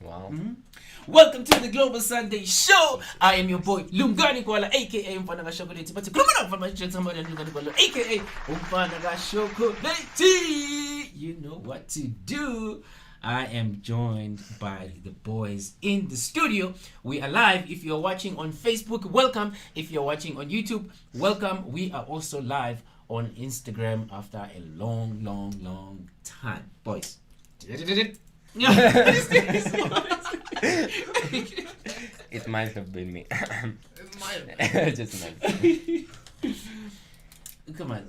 Wow. Welcome to the Global Sunday Show. I am your boy Lungani Kwala, aka Umfana Chocolate. But Kumana from my somebody Lungani Kwala, aka Umfana Chocolate. You know what to do. I am joined by the boys in the studio. We are live. If you're watching on Facebook, welcome. If you're watching on YouTube, welcome. We are also live on Instagram after a long time. Boys. It might have been me. Just imagine. Come on,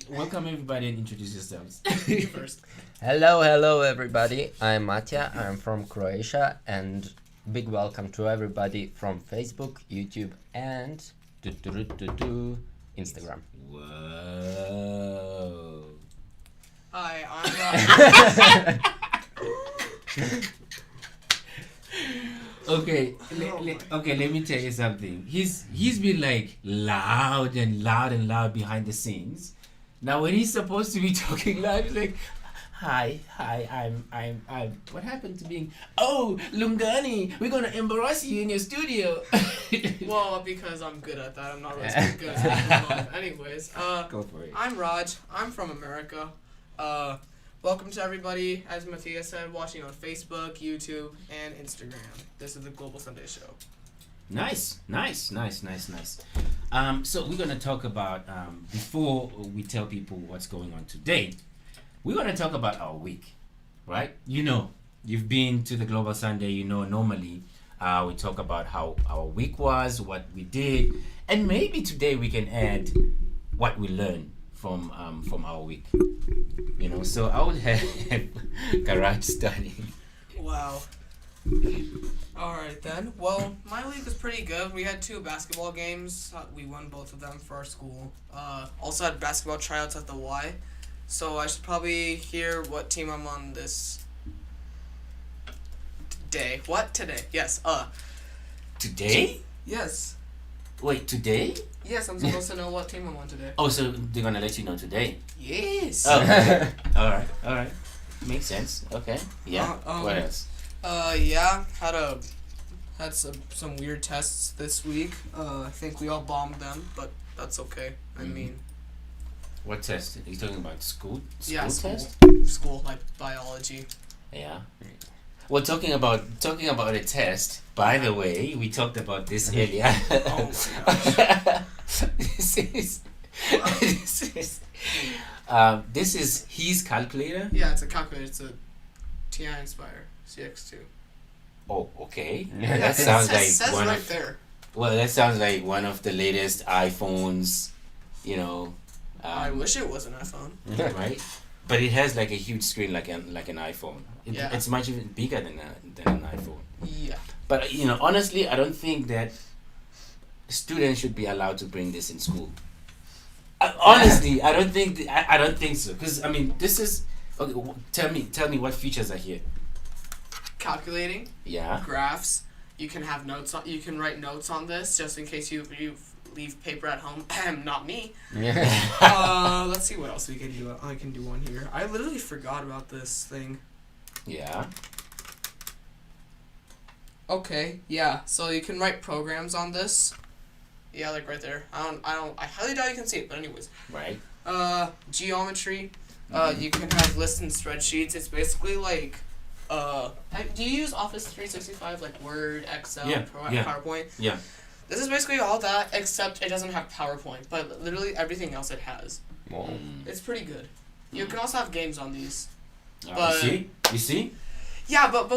welcome everybody and introduce yourselves. You first. Hello everybody. I'm Matja. I'm from Croatia, and big welcome to everybody from Facebook, YouTube, and Instagram. Whoa. Hi, I'm Okay, let me tell you something. He's been like loud behind the scenes. Now when he's supposed to be talking loud, he's like, Hi, I'm what happened to being Lungani, we're gonna embarrass you in your studio. well, because I'm good at that. I'm not really so good at it. Anyways, Go for it. I'm Raj. I'm from America. Welcome to everybody, as Matthias said, watching on Facebook, YouTube, and Instagram. This is the Global Sunday Show. Nice. So we're gonna talk about before we tell people what's going on today. We're gonna talk about our week, right? You know, you've been to the Global Sunday. You know, normally we talk about how our week was, what we did, and maybe today we can add what we learned from our week. You know, so I would have Garage starting. Wow. Alright then. Well, my week was pretty good. We had 2 basketball games. We won both of them for our school. Also had basketball tryouts at the Y. So I should probably hear what team I'm on this day. What? Today. Yes. Today? Yes. Wait, today? Yes, I'm supposed to know what team I'm on today. Oh, so they're gonna let you know today? Yes. Oh, okay. All right. Makes sense. Okay. Yeah. What else? Yeah, had some weird tests this week. I think we all bombed them, but that's okay. I mean, What test? Are you talking about school test? School, like biology. Yeah. Well, talking about a test. By the way, we talked about this earlier. Oh my gosh. This is his calculator. Yeah, it's a calculator. It's a TI Inspire CX2. Oh, okay. Yeah, That sounds like says one right of there. well, that sounds like one of the latest iPhones. You know. I wish it was an iPhone. Right? But it has like a huge screen, like an iPhone. Yeah. It's much even bigger than an iPhone. Yeah. But you know, honestly, I don't think that students should be allowed to bring this in school. Honestly, I don't think I don't think so. Because I mean, this is okay. Tell me what features are here. Calculating, Yeah. graphs. You can have notes on. You can write notes on this just in case you leave paper at home. Not me. Yeah. Let's see what else we can do. I can do on here. I literally forgot about this thing. Yeah. Okay, yeah. So you can write programs on this. Yeah, like right there. I highly doubt you can see it, but anyways. Right. Geometry. You can have lists and spreadsheets. It's basically like do you use Office 365 like Word, Excel, Yeah, yeah. PowerPoint? Yeah. This is basically all that, except it doesn't have PowerPoint, but literally everything else it has. Wow. It's pretty good. You can also have games on these. You see? Yeah, but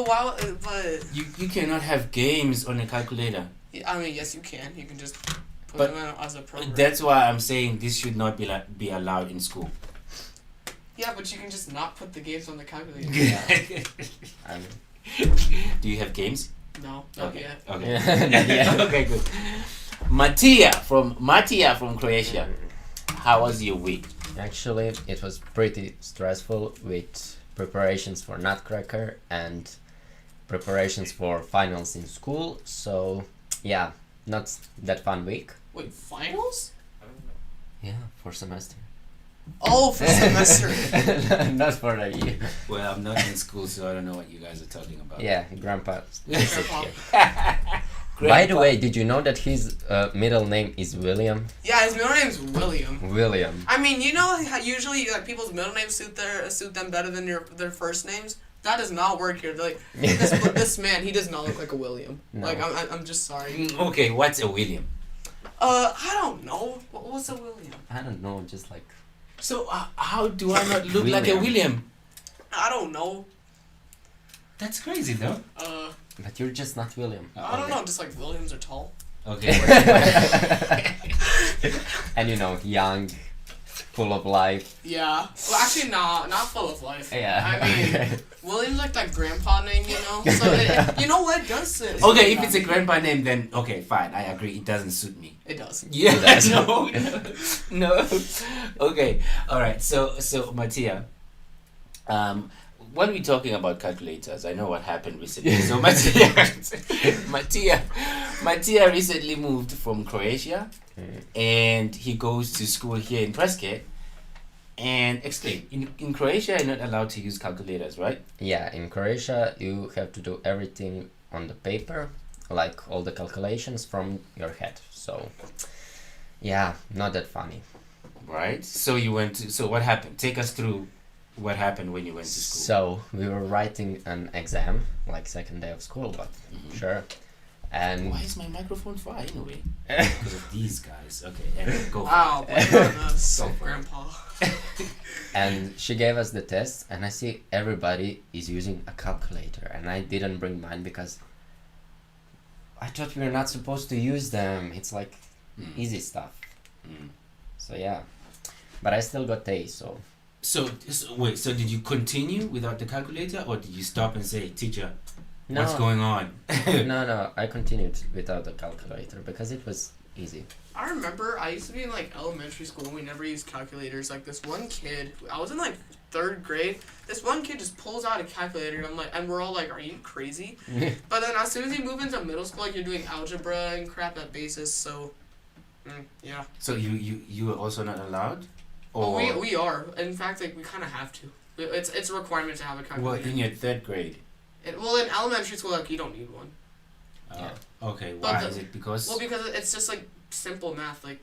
You cannot have games on a calculator. I mean, yes, you can. You can just put But them in as a program. That's why I'm saying this should not be allowed in school. Yeah, but you can just not put the games on the calculator. I mean, Do you have games? No, not Okay. yet. Okay. Yeah. Okay, good. Matija from Croatia. How was your week? Actually, it was pretty stressful with preparations for Nutcracker and preparations for finals in school. So, yeah, not that fun week. Wait, finals? Yeah, for semester. Oh, for semester. Not for a year. Well, I'm not in school, so I don't know what you guys are talking about. Yeah, grandpa. Grandpa. By the way, did you know that his middle name is William? Yeah, his middle name's William. William. I mean, you know how usually like people's middle names suit them better than their first names. That does not work here. Like this man, he does not look like a William. No. Like I'm just sorry. Okay, what's a William? I don't know. What's a William? I don't know, just like So how do I not look like a William? I don't know. That's crazy, though. but you're just not William. I don't know. Just like Williams are tall. Okay. And you know, young, full of life. Yeah. Well, actually, not full of life. Yeah. I mean, William's like that grandpa name, you know. So you know what does it? Okay, if it's a grandpa name, then okay, fine. I agree. It doesn't suit me. It does. Yeah. It does. No. Okay. All right. So Mattia, when we're talking about calculators, I know what happened recently. So Mattia recently moved from Croatia, and he goes to school here in Prescott. And explain, in Croatia, you're not allowed to use calculators, right? Yeah, in Croatia, you have to do everything on the paper, like all the calculations from your head. So, yeah, not that funny. Right. So you went to. So what happened? Take us through what happened when you went to school. So, we were writing an exam, like second day of school, but sure. And Why is my microphone far anyway? Because of these guys. Okay, anyway, go. Wow, For it. blame it on us, Go for it. Grandpa. and she gave us the test, and I see everybody is using a calculator, and I didn't bring mine because I thought we were not supposed to use them. It's like easy stuff. So yeah, but I still got A. So So wait. So did you continue without the calculator, or did you stop and say, "Teacher, no, what's going on?" no, I continued without the calculator because it was easy. I remember I used to be in like elementary school and we never used calculators. Like this one kid, I was in like 3rd grade. This one kid just pulls out a calculator and I'm like, and we're all like, "Are you crazy?" But then as soon as you move into middle school, like you're doing algebra and crap at basis. So, yeah. So you were also not allowed, Oh, we are. In fact, like we kind of have to. It's a requirement to have a well, calculator. in your 3rd grade. Well, in elementary school, like you don't need one. Okay. But Why is it because? Well, because it's just like simple math, like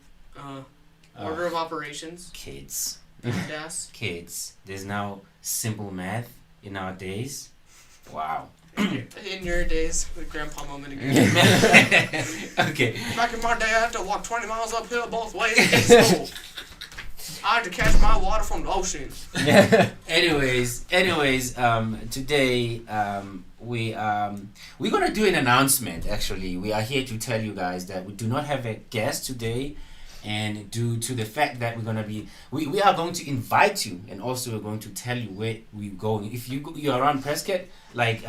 order of operations. Kids. Yes. Kids. There's now simple math in our days. Wow. In your days, the grandpa moment again. Okay. Back in my day, I had to walk 20 miles uphill both ways to school. I had to catch my water from the ocean. Anyways, today we're gonna do an announcement. Actually, we are here to tell you guys that we do not have a guest today, and due to the fact that we are going to invite you, and also we're going to tell you where we're going. If you're around Prescott, like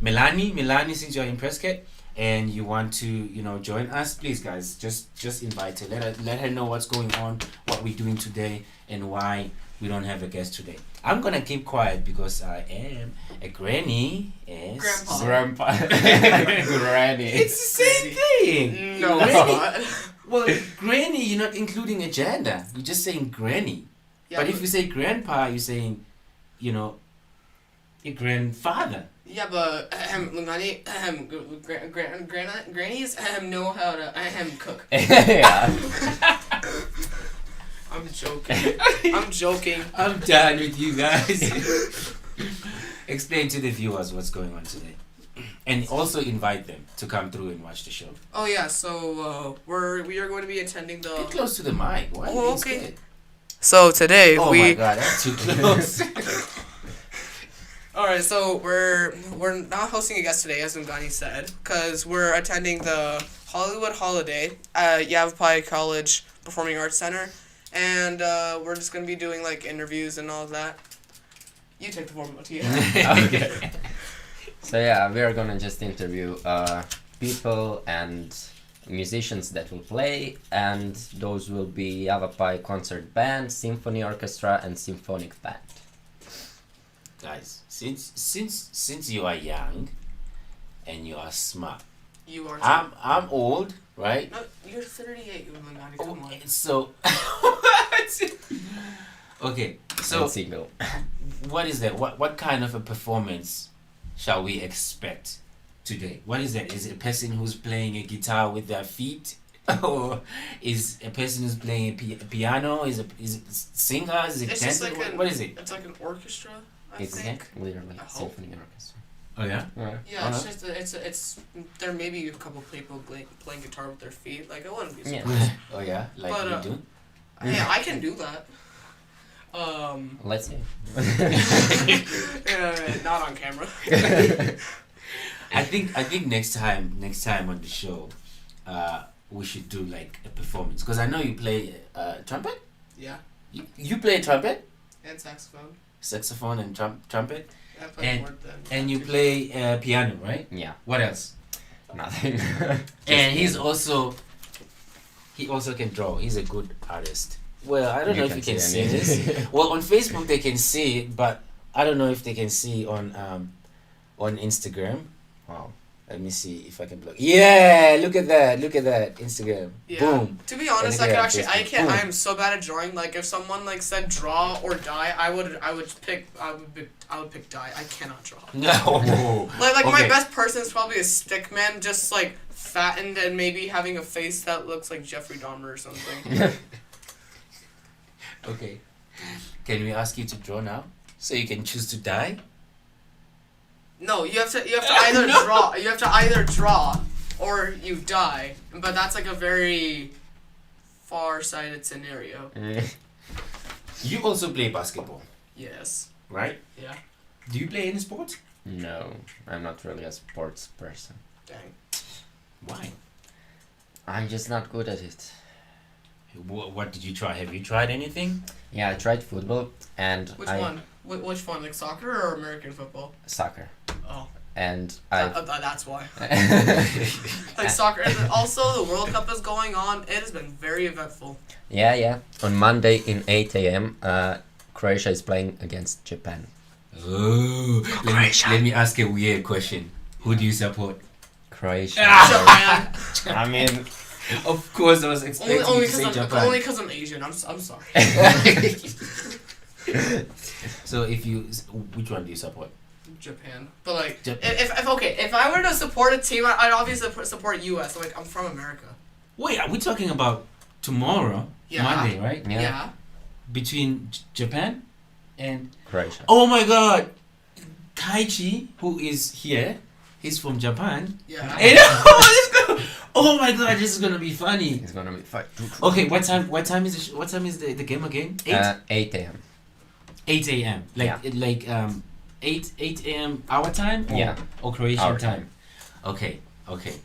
Melanie, since you're in Prescott and you want to join us, please guys, just invite her. Let her know what's going on, what we're doing today, and why we don't have a guest today. I'm gonna keep quiet because I am a granny. Yes. Grandpa. Granny. It's the same thing. No, it's not. Well, granny, you're not including a gender. You're just saying granny. Yeah, But if you say grandpa, you're saying, your grandfather. Yeah, but grannies know how to cook. Yeah. I'm joking. I'm joking. I'm done with you guys. Explain to the viewers what's going on today. And also invite them to come through and watch the show. Oh yeah, so we are going to be attending the. Get close to the mic. Why are you Oh, being okay. scared? So today Oh we. my god, that's too close. All right, so we're not hosting a guest today, as Ungani said, because we're attending the Hollywood Holiday at Yavapai College Performing Arts Center, and we're just gonna be doing like interviews and all of that. You take the form, Mattia. Okay. So yeah, we are gonna just interview people and musicians that will play, and those will be Yavapai Concert Band, Symphony Orchestra, and Symphonic Band. Guys, since you are young and you are smart, You are. I'm old, right? No, you're 38. Ungani, come on. So Okay, and so single. what is that? What kind of a performance shall we expect today? What is that? Is it a person who's playing a guitar with their feet, or is a person who's playing a piano? Is it singers? Is it It's just dancers? like What is it? It's like an orchestra, I It's think. literally I hope. symphony orchestra. Oh yeah. Yeah, it's just it's there may be a couple people playing guitar with their feet. Like I wouldn't be Yeah. surprised. Oh yeah, like But, you do. Yeah, I can do that. Let's see. Not on camera. I think next time on the show, we should do like a performance, because I know you play trumpet. Yeah, You play trumpet, and saxophone. saxophone, and trumpet, I play more than. and you play piano, right? Yeah, What else? nothing. And he also can draw. He's a good artist. Well, I don't know if you can see this. Well, on Facebook they can see it, but I don't know if they can see on Instagram. Wow. Let me see if I can block. Yeah, look at that. Look at that. Instagram. Yeah. Boom. To be honest, And I could yeah, actually. I Facebook. can't. Boom. I am so bad at drawing. Like if someone like said draw or die, I would pick. I would pick die. I cannot draw. No. Like my Okay. best person is probably a stick man, just like fattened and maybe having a face that looks like Jeffrey Dahmer or something. Okay. Can we ask you to draw now, so you can choose to die? No, you have to either draw. You have to either draw or you die. But that's like a very far-sighted scenario. You also play basketball, Yes. right? Yeah. Do you play any sports? No, I'm not really a sports person. Dang. Why? I'm just not good at it. What did you try? Have you tried anything? Yeah, I tried football and Which one? Which one? Like soccer or American football? soccer. Oh. And I That's why. Like soccer. And then also, the World Cup is going on. It has been very eventful. yeah. On Monday in 8 a.m., Croatia is playing against Japan. Oh, let me ask a weird question. Who do you support? Croatia. Japan. I mean, Of course, I was expecting only you to say because Japan. only because I'm Asian. I'm sorry. So which one do you support? Japan. But like, Japan. if I were to support a team, I'd obviously support U.S. Like I'm from America. Wait, are we talking about tomorrow? Yeah. Monday, right? Yeah. Yeah. Between Japan and... Croatia. Oh my god! Kaichi, who is here, he's from Japan. Yeah. And, oh my god, this is gonna be funny. It's gonna be fun. Okay, what time is the game again? 8 a.m. 8 a.m. Like 8 a.m. our time? Or, Yeah. Or Croatian Our time. Okay.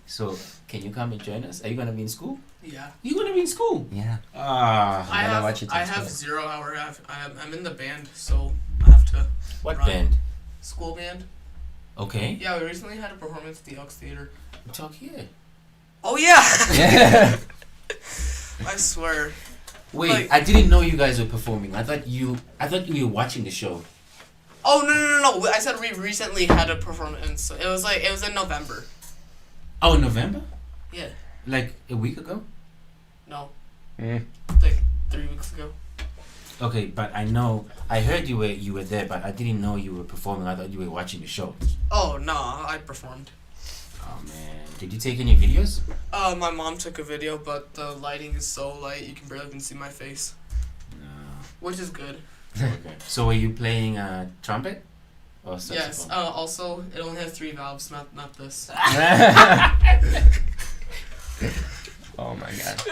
So can you come and join us? Are you gonna be in school? Yeah. You're gonna be in school. Yeah. Ah. I gonna have watch it I in have school. 0 hour. I'm in the band, so I have to What Right. band? school band. Okay. Yeah, we recently had a performance at the Elks Theater. Talk here. Oh yeah. Yeah. I swear. Wait, Like- I didn't know you guys were performing. I thought you were watching the show. Oh no! I said we recently had a performance. It was in November. Oh, November? Yeah. Like a week ago? No, Mm. like 3 weeks ago. Okay, but I heard you were there, but I didn't know you were performing. I thought you were watching the show. Oh no, I performed. Oh man, did you take any videos? My mom took a video, but the lighting is so light you can barely even see my face, No. which is good. Okay. So were you playing trumpet or Yes. saxophone? Also, it only has 3 valves, not this. Oh my god.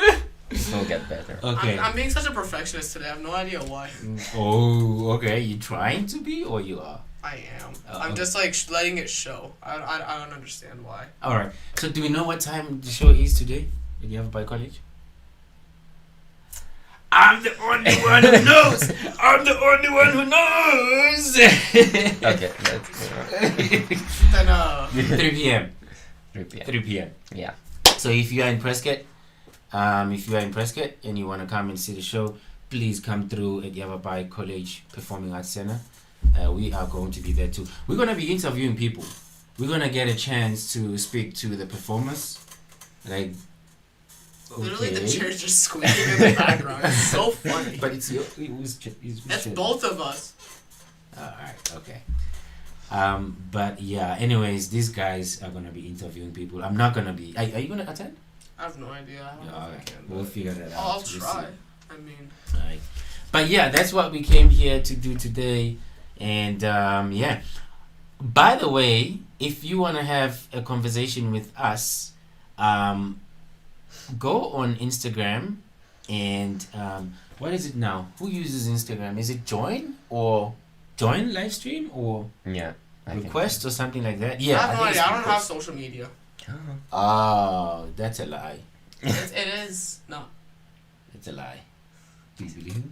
It will get better. Okay. I'm being such a perfectionist today. I have no idea why. Oh, okay. You trying to be or you are? I am. Oh, I'm okay. just like letting it show. I don't understand why. All right. So do we know what time the show is today? Did you have a by college? I'm the only one who knows. I'm the only one who knows. Okay, let's Then 3 p.m. 3 p.m. 3 p.m. Yeah. So if you are in Prescott, and you want to come and see the show, please come through at Yavapai College Performing Arts Center. We are going to be there too. We're going to be interviewing people. We're going to get a chance to speak to the performers, like Literally, the Okay. chair's just squeaking in the background. It's so funny. But it's your. It was. It's both of us. Alright. Okay. But yeah. Anyways, these guys are gonna be interviewing people. I'm not gonna be. Are you gonna attend? I have no idea. I don't know if I Alright. can, We'll but figure that out. I'll We'll see. try. I mean, Alright. But yeah, that's what we came here to do today. And yeah. By the way, if you want to have a conversation with us, go on Instagram and what is it now? Who uses Instagram? Is it join or join live stream or Yeah. I think request or something like that? I Yeah. have no think it's idea. I don't have request. social media. so. Oh, that's a lie. It is not. It's a lie. Do you believe it?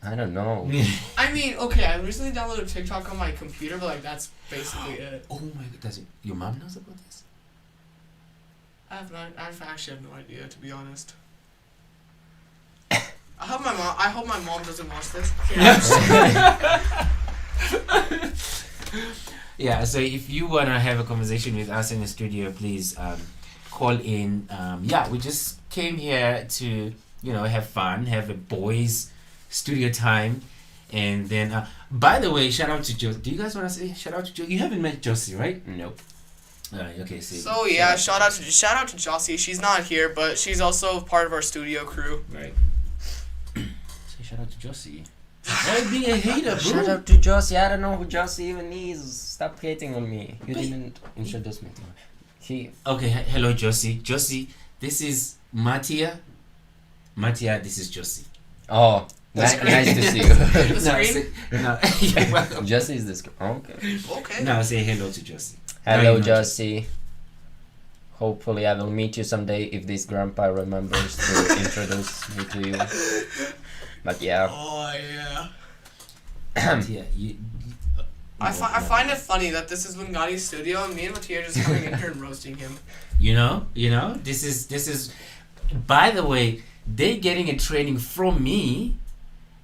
I don't know. I mean, okay, I recently downloaded TikTok on my computer, but like that's basically it. Oh my god, does it? Your mom knows about this? I actually have no idea, to be honest. I hope my mom doesn't watch this. Yeah, so if you want to have a conversation with us in the studio, please call in. Yeah, we just came here to, have fun, have a boys' studio time. And then, by the way, shout out to Josie. Do you guys want to say shout out to Josie? You haven't met Josie, right? Nope. Okay, see. So yeah, shout out to Jossie. She's not here, but she's also part of our studio crew. Right. Say shout out to Josie. Why being a hater, bro? Shout out to Josie. I don't know who Josie even is. Stop hating on me. You didn't introduce me to her. He. Okay, hello Josie. Josie, this is Mattia. Mattia, this is Josie. Oh, nice to see you. The No, screen? no, you're welcome. Josie is this. Okay. Okay. No, say hello to Josie. Hello, No, you're not Josie. Hopefully, I will meet you someday if this grandpa remembers to introduce me to you. But yeah. Oh yeah. Mattia, I find it funny that this is Lungati's studio and me and Mattia are just coming in here and roasting him. you know, this is. By the way, they're getting a training from me,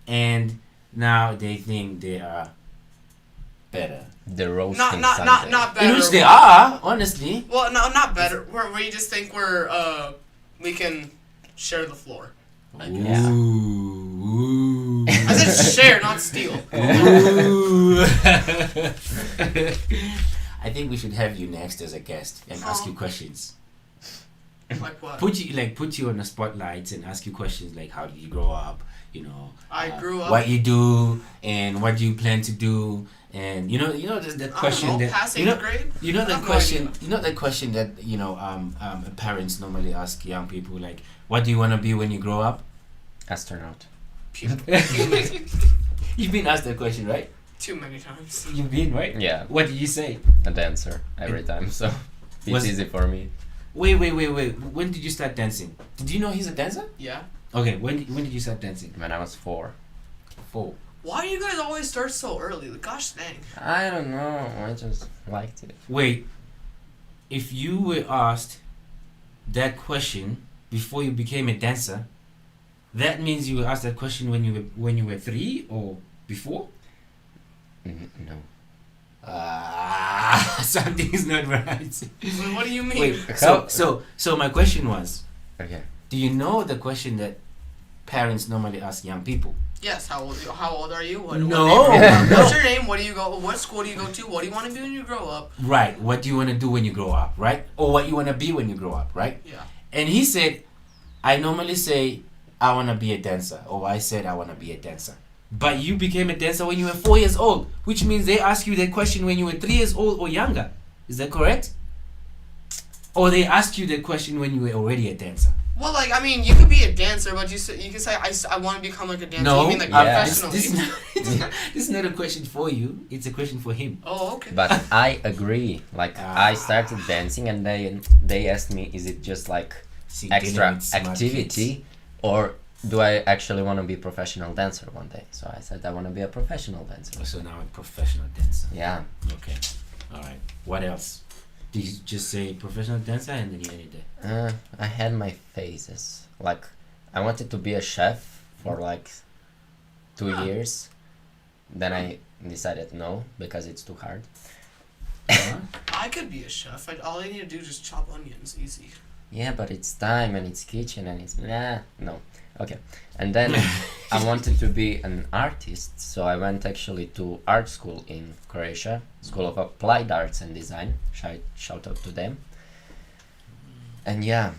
and now they think they are better. The roasting Not Sunday. better. In which they are, honestly. Well, no, not better. Where you just think we can share the floor. Yeah. Ooh. I said share, not steal. Ooh. I think we should have you next as a guest and ask you questions. Like what? Put you on the spotlights and ask you questions like how did you grow up, I grew up. what you do and what do you plan to do, and there's that question I don't know, that past 8th grade? you know I that have no question idea. you know that question that parents normally ask young people, like, what do you want to be when you grow up? Astronaut. You've been asked that question, right? Too many times. You've been, right? Yeah, What did you say? a dancer every time, so it's Was- easy for me. Wait. When did you start dancing? Did you know he's a dancer? Yeah. Okay, when did you start dancing? When I was 4. 4. Why do you guys always start so early? Gosh dang. I don't know. I just liked it. Wait, if you were asked that question before you became a dancer, that means you were asked that question when you were 3 or before? No. Something's not right. What do you mean? Wait, so my question was, Okay. do you know the question that parents normally ask young people? Yes. How old are you? What No. name- What's your name? What do you go? What school do you go to? What do you want to be when you grow up? Right, what do you want to do when you grow up, right? Or what you want to be when you grow up, right? Yeah. And he said, I normally say, I want to be a dancer, or I said I want to be a dancer. But you became a dancer when you were 4 years old, which means they asked you that question when you were 3 years old or younger. Is that correct? Or they asked you that question when you were already a dancer? Well, like, I mean, you could be a dancer, but you can say I want to become like a dancer. No, You mean like yeah. professionally? This is not a question for you. It's a question for him. Oh, okay. But I agree. Like I started dancing, and they asked me, is it just like See, extra dealing with smart activity, or do I actually want to be a professional dancer one day? So I said I want to be a professional dancer. kids. So now a professional dancer. Yeah. Okay. All right. What else? Did you just say professional dancer and then you ended it? I had my phases. Like I wanted to be a chef for like 2 years. Then I decided no, because it's too hard. I could be a chef. All I need to do is just chop onions. Easy. yeah, but it's time and it's kitchen and it's no. Okay. And then I wanted to be an artist, so I went actually to art school in Croatia, School of Applied Arts and Design. Shout out to them. And yeah,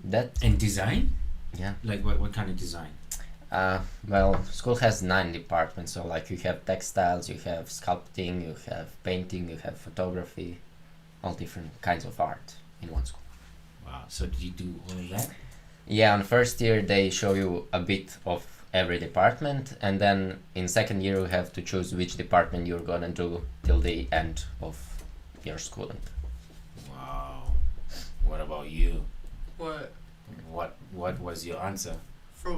that And design? yeah. Like what kind of design? Well, school has 9 departments, so like you have textiles, you have sculpting, you have painting, you have photography, all different kinds of art in one school. Wow. So did you do all of that? Yeah, on first year they show you a bit of every department, and then in second year you have to choose which department you're gonna do till the end of your schooling. Wow. What about you? What? What was your answer?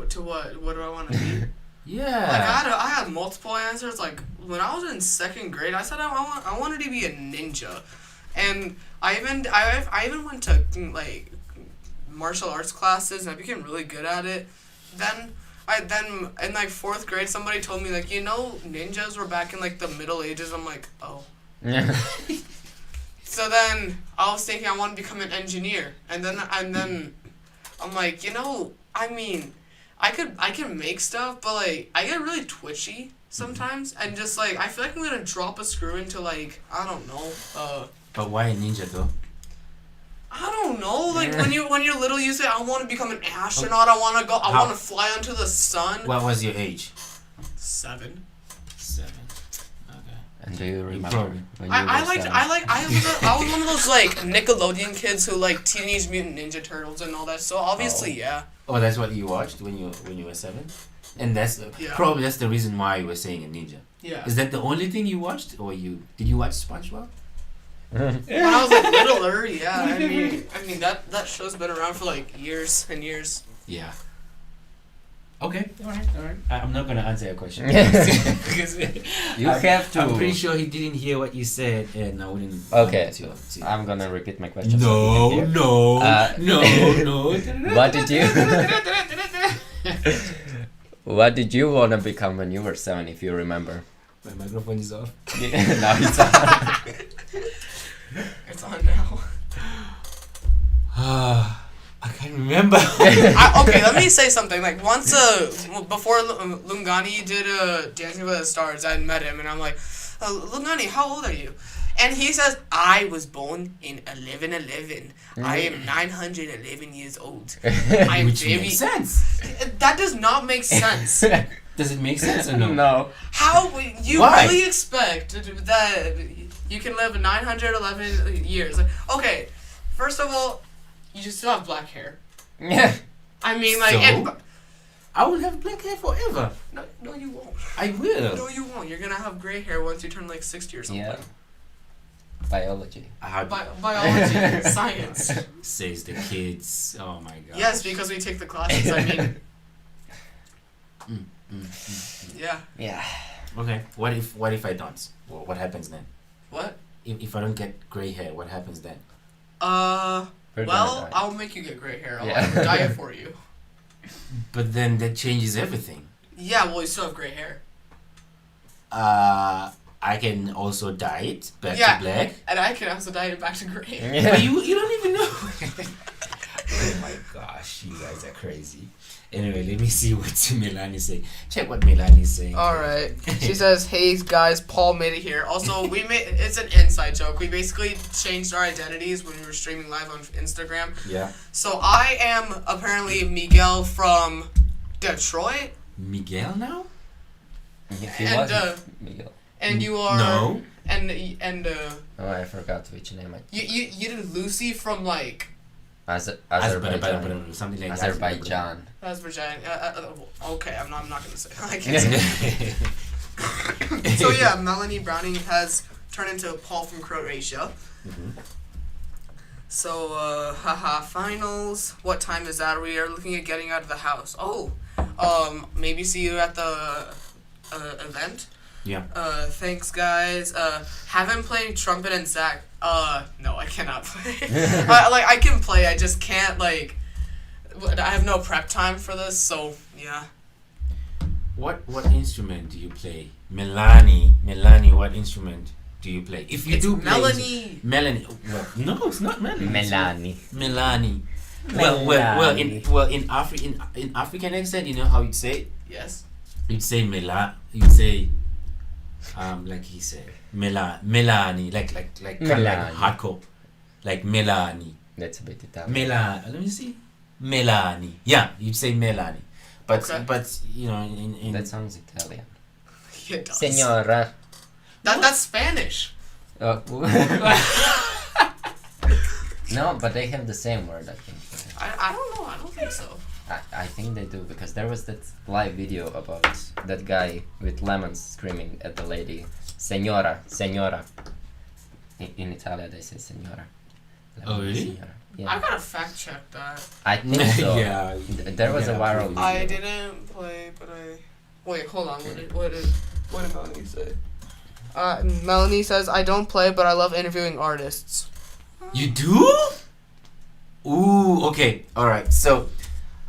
To what? What do I want to be? Like Yeah. I had multiple answers. Like when I was in second grade, I said I wanted to be a ninja, and I even went to like martial arts classes, and I became really good at it. Then in like fourth grade, somebody told me like, ninjas were back in like the Middle Ages. I'm like, oh. So then I was thinking I want to become an engineer, and then I'm like, I mean, I can make stuff, but like I get really twitchy sometimes, and just like I feel like I'm gonna drop a screw into like I don't know. But why a ninja though? I don't know. Like when you're little, you say I want to become an astronaut. I want to go. I How- want to fly onto the sun. What was your age? 7. 7. Okay. And do you remember probably- when you I was one of those like Nickelodeon kids who like Teenage Mutant Ninja Turtles and all that. So obviously, yeah. Oh, that's what you watched when you were 7, and that's Yeah. probably that's the reason why you were saying a ninja. Yeah. Is that the only thing you watched, or did you watch SpongeBob? When I was like littler, yeah. I mean that show's been around for like years and years. Yeah. Okay. All right. I'm not gonna answer your question. Because You have to. I'm pretty sure he didn't hear what you said, and I wouldn't. Okay, to- I'm gonna repeat my question. so No, you can hear. no, Uh, no. What did you? What did you wanna become when you were 7, if you remember? My microphone is off. No, it's on. It's on now. I can't remember. Okay, let me say something. Like once, before Lungani did Dancing with the Stars, I met him, and I'm like, Lungani, how old are you? And he says, I was born in 1111. I am 911 years old. I'm Which very. makes sense. That does not make sense. Does it make sense or no? No. How you Why? really expect that you can live 911 years? Like, okay, first of all, you just still have black hair. Yeah. I mean, like, So? I will have black hair forever. no, you won't. I will. No, you won't. You're gonna have gray hair once you turn like 60 or something. Yeah. Biology. Biology, science. Says the kids. Oh my god. Yes, because we take the classes. I mean, yeah. Yeah. Okay. What if I don't? What happens then? What? If I don't get gray hair, what happens then? We're Well, gonna die. I'll make you get gray hair. I'll Yeah. dye it for you. But then that changes everything. Yeah, well, you still have gray hair. I can also dye it back Yeah. to black. And I can also dye it back to gray. Yeah. But you don't even know. Oh my gosh, you guys are crazy. Anyway, let me see what Melanie is saying. Check what Melanie is saying. All right. She says, "Hey guys, Paul made it here." Also, it's an inside joke. We basically changed our identities when we were streaming live on Instagram. Yeah. So I am apparently Miguel from Detroit, Miguel now? He and, was Miguel. and you are No. and Oh, I forgot which name. you did Lucy from like Azerbaijan. Something like Azerbaijan. Azerbaijan. Okay, I'm not gonna say. I can't say. So yeah, Melanie Browning has turned into Paul from Croatia. So, finals. What time is that? We are looking at getting out of the house. Oh, maybe see you at the event. Yeah. Thanks, guys. Haven't played trumpet and sax. No, I cannot play. I can play. I just can't I have no prep time for this. So yeah. What instrument do you play? Melanie, what instrument do you play? If you It's do play, Melanie. Melanie. Well, no, it's not Melanie. Melanie. Melanie. Well, in African accent, you know how you'd say it? Yes. You'd say You'd say, like he said, Melanie, like kind of like Melanie. hardcore, like Melanie. That's a bit Italian. Let me see. Melanie. Yeah, you'd say Melanie. But Okay. but you know in That sounds Italian. It does. Senora. That's Spanish. Oh. No, but they have the same word, I think. I don't know. I don't think so. I think they do, because there was that live video about that guy with lemons screaming at the lady, Senora, Senora. In Italia they say Senora. Oh, really? Signora. I Yeah. gotta fact check that. I think so. Yeah. There was a viral video. I didn't play, but I. Wait, hold on. What did Melanie say? Melanie says, I don't play, but I love interviewing artists. You do? Ooh, okay. All right. So,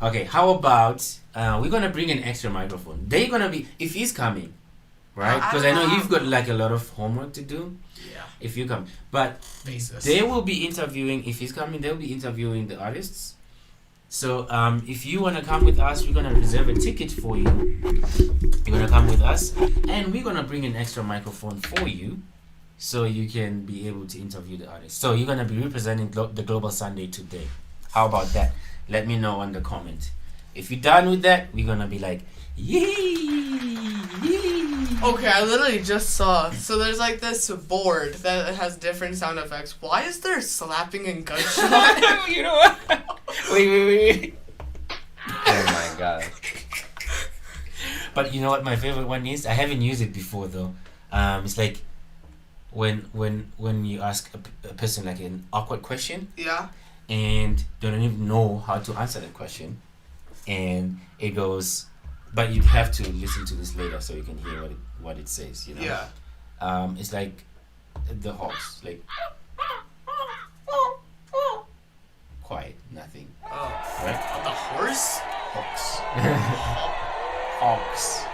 okay, how about we're going to bring an extra microphone. They're going to be, if he's coming, right? Because I know you've got like a lot of homework to do Yeah. if you come. But Basis. they will be interviewing, if he's coming, they'll be interviewing the artists. So, if you want to come with us, we're going to reserve a ticket for you. You're going to come with us, and we're going to bring an extra microphone for you so you can be able to interview the artists. So, you're going to be representing the Global Sunday today. How about that? Let me know on the comment. If you're done with that, we're going to be like, yee! Okay, I literally just saw. So there's like this board that has different sound effects. Why is there slapping and gunshot? You know what? Wait. Oh my god. But you know what my favorite one is? I haven't used it before though. It's like when you ask a person like an awkward question Yeah. and they don't even know how to answer that question, and it goes, but you have to listen to this later so you can hear what it says. You know. Yeah. It's like the hawks, like quiet, nothing, Oh. right? The horse? Hawks. Hawks.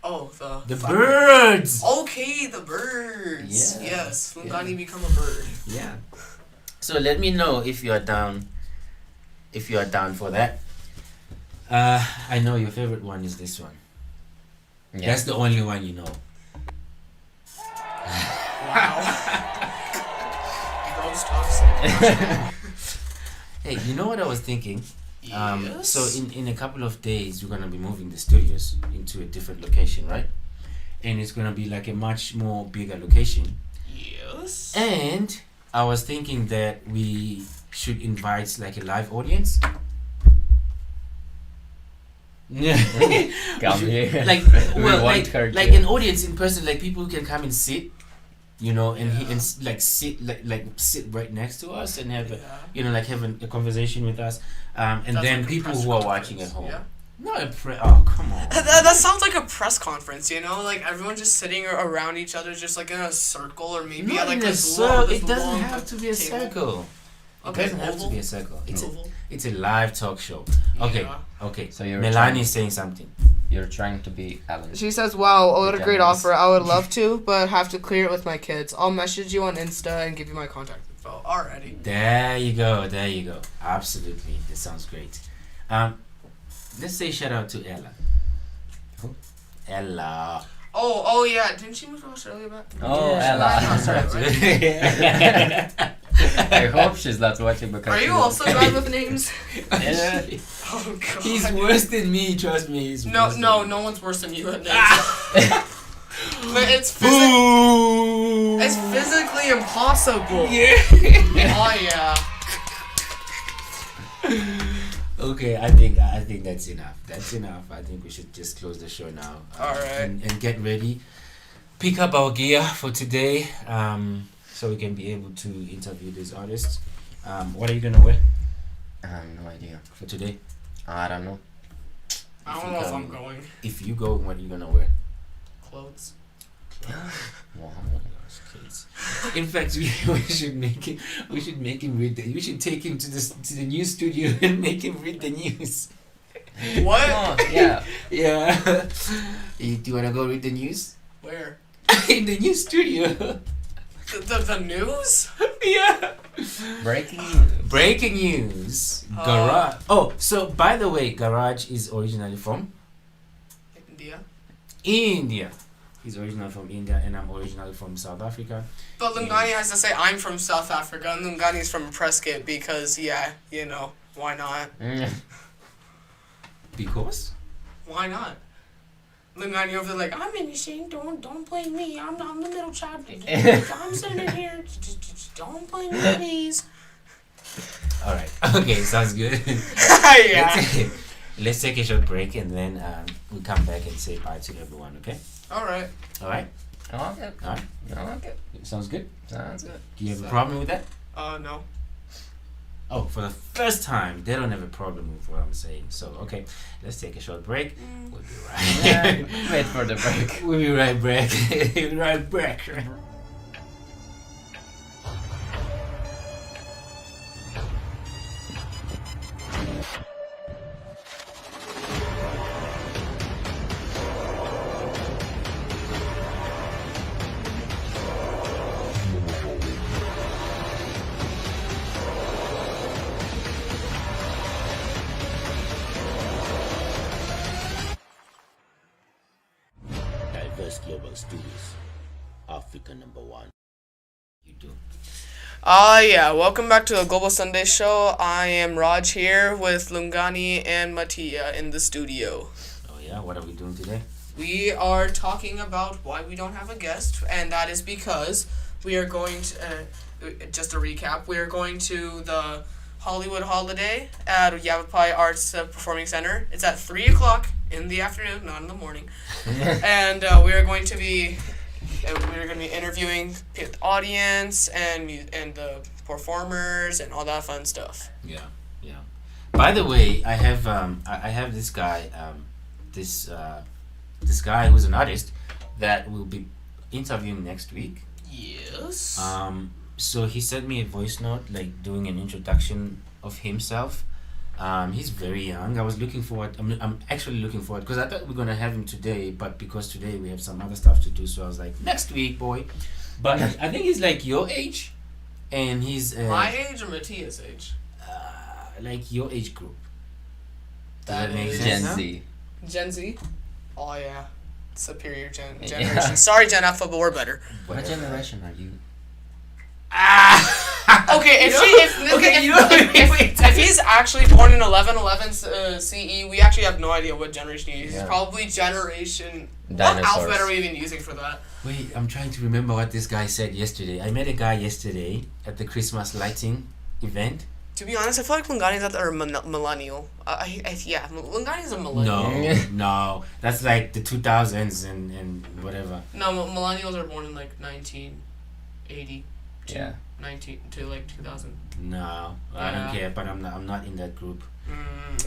Oh, The birds. Okay, the birds. Yeah. Yes. Lungani Yeah. become a bird. Yeah. So let me know if you are down. If you are down for that. I know your favorite one is this one. Yeah. That's the only one you know. Wow. Those toxic. Hey, you know what I was thinking? Yes. So in a couple of days we're gonna be moving the studios into a different location, right? And it's gonna be like a much more bigger location. Yes. And I was thinking that we should invite like a live audience. Yeah. Come here. Like We well, want her like to- an audience in person, like people who can come and sit, you know, and he and like sit like sit right next to us and have a, Yeah. you know, like having a conversation with us, and That's then like a people press who are conference, watching at home. yeah. Not a oh come on. That sounds like a press conference, you know, like everyone just sitting around each other, just like in a circle, or maybe Not at like in a this circle. long, this It doesn't long have to be a table. circle. It Okay, doesn't have to oval? be a circle. Oval? It's a live talk show. Okay, Yeah. okay. So you're Melanie trying- is saying something. You're trying to be Alan. She says, "Wow, what a great Jealous. offer! I would love to, but have to clear it with my kids. I'll message you on Insta and give you my contact info." Alrighty. There you go. There you go. Absolutely. That sounds great. Let's say shout out to Ella. Who? Ella. Oh yeah. Didn't she move to Australia back? Oh, Yeah. Ella. Right? I hope she's not watching because Are she you will- also bad with names? Ella. Oh god. He's worse than me. Trust me. He's No, worse no, than no one's worse than you at names. But it's Boo! it's physically impossible. Yeah. Oh yeah. Okay, I think that's enough. That's enough. I think we should just close the show now. Alright. And get ready. Pick up our gear for today. So we can be able to interview these artists. What are you gonna wear I have no idea. for today? I don't know. I If don't you know if come- I'm going. If you go, what are you gonna wear? Clothes. Wow. Those kids. In fact, we should make him. We should make him read. We should take him to the news studio and make him read the news. What? Oh, yeah. Yeah. Do you wanna go read the news Where? in the news studio? The news? Yeah. Breaking news. Breaking news. Garage. Oh, so by the way, Garage is originally from India. India. He's originally from India, and I'm originally from South Africa. But Lungani has to say I'm from South Africa, and Lungani's from Prescott because, yeah, you know, why not? Because? Why not? Lungani over there like, I'm innocent, don't blame me, I'm the middle child. I'm sitting here, don't blame me, please. Alright, okay, sounds good. Yeah. Let's take a short break and then we'll come back and say bye to everyone, okay? Alright. Alright? Okay. Alright? Okay. Sounds good? Sounds good. Do you have a problem with that? No. Oh, for the first time, they don't have a problem with what I'm saying. So, okay, let's take a short break. We'll be right Yeah, wait for the break. We'll be right back. We'll be right back. Diverse Global Studios, Africa #1. You do. Yeah, welcome back to the Global Sunday Show. I am Raj here with Lungani and Mattia in the studio. Oh, yeah? What are we doing today? We are talking about why we don't have a guest, and that is because we are going to, just a recap, we are going to the Hollywood Holiday at Yavapai Arts Performing Center. It's at 3 o'clock in the afternoon, not in the morning. And we are going to be interviewing the audience and the performers and all that fun stuff. Yeah, yeah. By the way, I have this guy, this guy who's an artist that will be interviewing next week. Yes. So he sent me a voice note, like doing an introduction of himself. He's very young. I was looking forward. I'm actually looking forward because I thought we were gonna have him today, but because today we have some other stuff to do, so I was like, next week, boy. But I think he's like your age, and he's my age or Mattia's age? like your age group. Does That that make is- sense? Gen now? Z. Gen Z? Oh yeah. Superior Yeah. generation. Sorry, Gen Alpha, but we're better. What Whatever. generation are you? Okay, Wait. if he's actually born in 1111 CE, we actually have no idea what generation he is. He's Yeah. probably generation... What Dinosaurs. alphabet are we even using for that? Wait, I'm trying to remember what this guy said yesterday. I met a guy yesterday at the Christmas lighting event. To be honest, I feel like Lungani's are millennial. Yeah, Lungani's a millennial. No, no, that's like the 2000s and whatever. No, millennials are born in like 1980 to Yeah. 19 to like 2000. No, I don't Yeah. care. But I'm not in that group.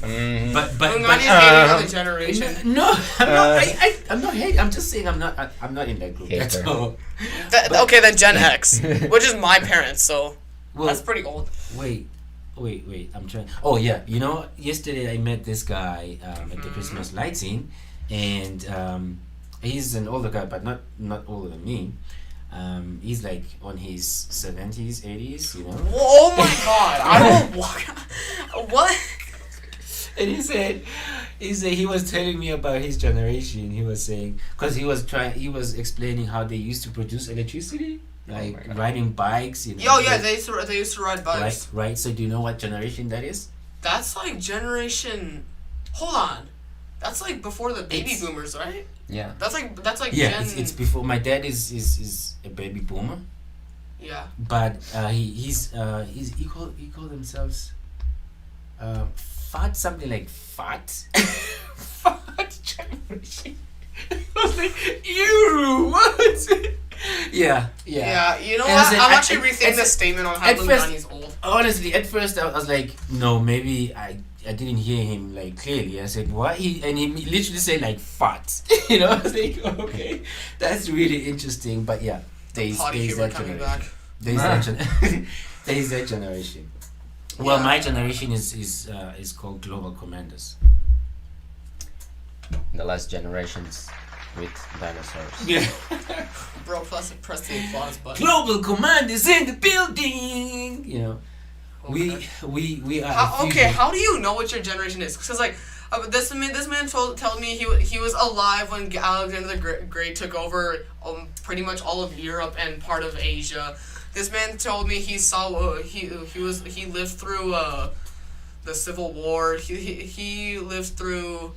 Mm. But Lungani's hating on the generation. no, I'm not hating. I'm just saying I'm not in that group. That's Hater. all. Okay, then Gen X, which is my parents, so Well, that's pretty old. wait. I'm trying. Oh yeah, you know, yesterday I met this guy at the Christmas lighting, and he's an older guy, but not older than me. He's like on his 70s, 80s, you know. Oh my god! I don't. What? And he said he was telling me about his generation. He was saying because he was explaining how they used to produce electricity, like my God. riding bikes. You know, Yo, yeah, they used to ride bikes. right. So do you know what generation that is? That's like generation. Hold on, that's like before the baby It's- boomers, right? Yeah. That's like Yeah, Gen. it's before. My dad is a baby boomer, Yeah. but he called themselves fat, something like fat. Fat generation. I was like, ew, what? Yeah. Yeah, you know And what? I said- I'm I- actually I- rethinking I- the statement on how at first- Lungani's old. Honestly, at first I was like, no, maybe I didn't hear him like clearly. I said, what? And he literally said like fat. You know, I was like, okay, that's really interesting. But yeah, there's Potty humor that coming generation. back. There's that there's that generation. Well, Yeah. my generation is called Global Commanders. The last generations with dinosaurs. Yeah. Bro, press the applause button. Global Command is in the building. You know, Okay. we are. How do you know what your generation is? Because like this man told me he was alive when Alexander the Great took over pretty much all of Europe and part of Asia. This man told me he saw he lived through the Civil War. He lived through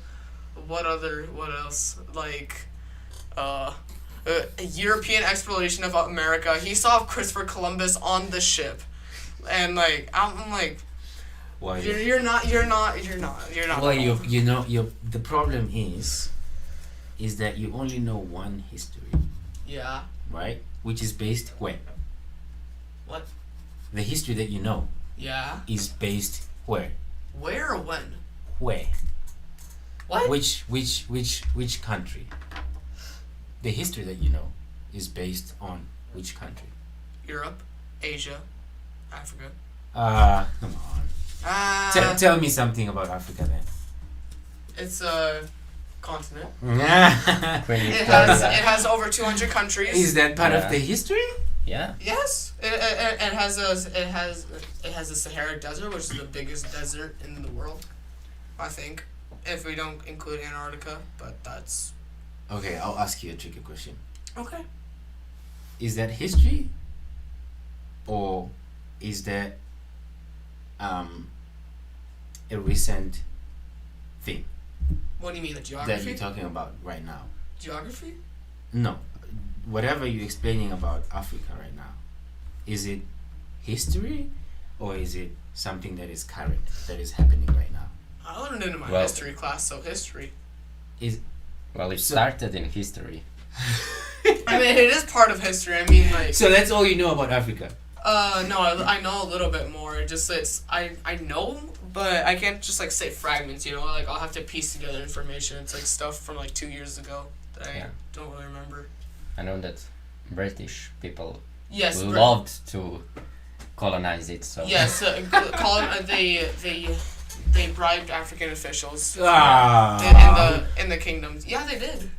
what else like European exploration of America. He saw Christopher Columbus on the ship, and like I'm like, Well, you're not. well, you know, the problem is that you only know one history, Yeah. right? Which is based where? What? The history that you know Yeah. is based where? Where or when? Where? What? Which country? The history that you know is based on which country? Europe, Asia, Africa. Come on. Tell me something about Africa then. It's a continent. Queen It Victoria. has over 200 countries. Is that part Yeah. of the history? Yeah. Yes, it has the Sahara Desert, which is the biggest desert in the world, I think, if we don't include Antarctica. But that's Okay, I'll ask you a tricky question. okay. Is that history, or is that a recent thing What do you mean, the that geography? you're talking about right now? Geography? No, whatever you're explaining about Africa right now, is it history, or is it something that is current, that is happening right now? I learned it in my Well- history class, so history. Well, it So- started in history. I mean, it is part of history. I mean, like. So that's all you know about Africa. No, I know a little bit more. It just it's I know, but I can't just like say fragments. You know, like I'll have to piece together information. It's like stuff from like 2 years ago that I Yeah. don't really remember. I know that British people Yes, loved to colonize it. So yes. They bribed African officials in the kingdoms. Yeah, they did.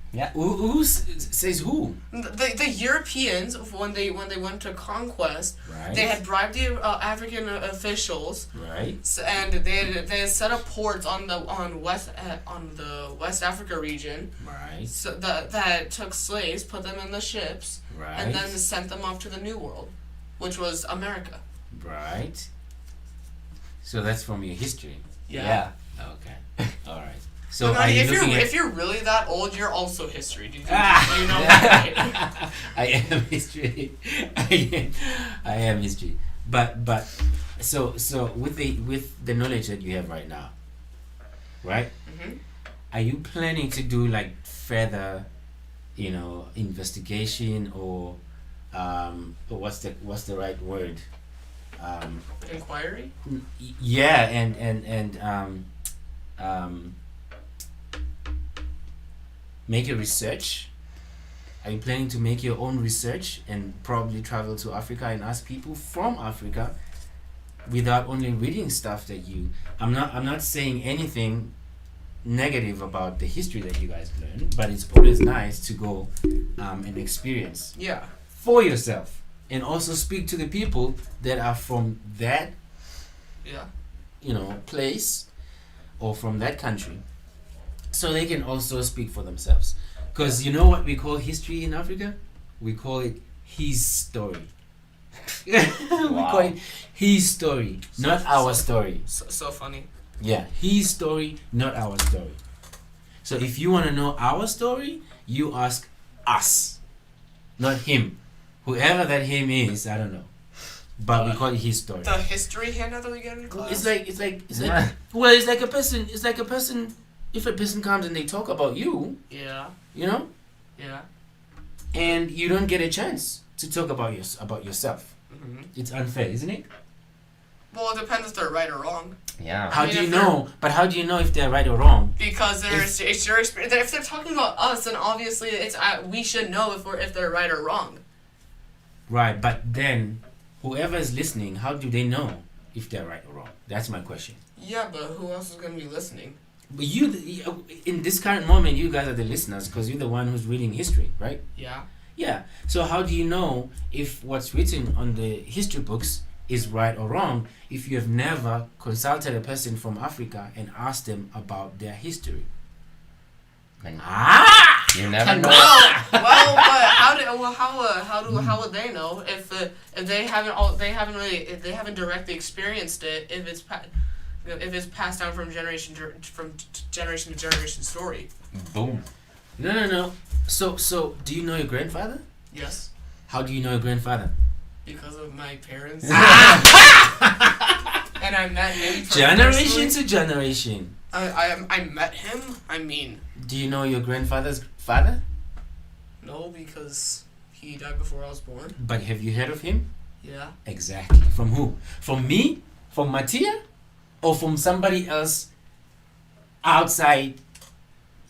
Says who? The Europeans when they went to conquest, Right. they had bribed the African officials. Right. And they had set up ports on the West Africa region, Right. so that took slaves, put them in the ships, Right. and then sent them off to the New World, which was America. Right. So that's from your history. yeah. Okay. All right. So But, are you if looking if you're really that old, you're also history. Do you Ah! know that? I am history. I am history. But so with the knowledge that you have right now, right? Mhm. Are you planning to do like further, investigation or what's the right word? Inquiry. Yeah, and make a research. Are you planning to make your own research and probably travel to Africa and ask people from Africa without only reading stuff that I'm not saying anything negative about the history that you guys learned, but it's always nice to go and experience Yeah. for yourself and also speak to the people that are from that Yeah. place or from that country, so they can also speak for themselves. Because you know what we call history in Africa? We call it his story. We call it his story, not our story. So funny. Yeah, his story, not our story. So if you want to know our story, you ask us, not him. Whoever that him is, I don't know. But we call it his story. The history handout that we get in class. It's like well, it's like a person. If a person comes and they talk about you, Yeah. Yeah, and you don't get a chance to talk about yourself. Mm-hmm. It's unfair, isn't it? Well, it depends if they're right or wrong. Yeah. How mean, do you if know? But how do you know if they're right or wrong? Because it's your experience. If they're talking about us, then obviously it's we should know if they're right or wrong. Right, but then whoever is listening, how do they know if they're right or wrong? That's my question. Yeah, but who else is gonna be listening? But you, in this current moment, you guys are the listeners because you're the one who's reading history, right? Yeah. Yeah. So how do you know if what's written on the history books is right or wrong if you have never consulted a person from Africa and asked them about their history? And Ah! you never know. Well, but how would they know if they haven't directly experienced it if it's passed down from generation to generation story? Boom. No. So do you know your grandfather? Yes, How do you know your grandfather? because of my parents. And I met him Generation personally. to generation. I met him. I mean, Do you know your grandfather's father? no, because he died before I was born. But have you heard of him? Yeah. Exactly. From who? From me? From Mattia? Or from somebody else outside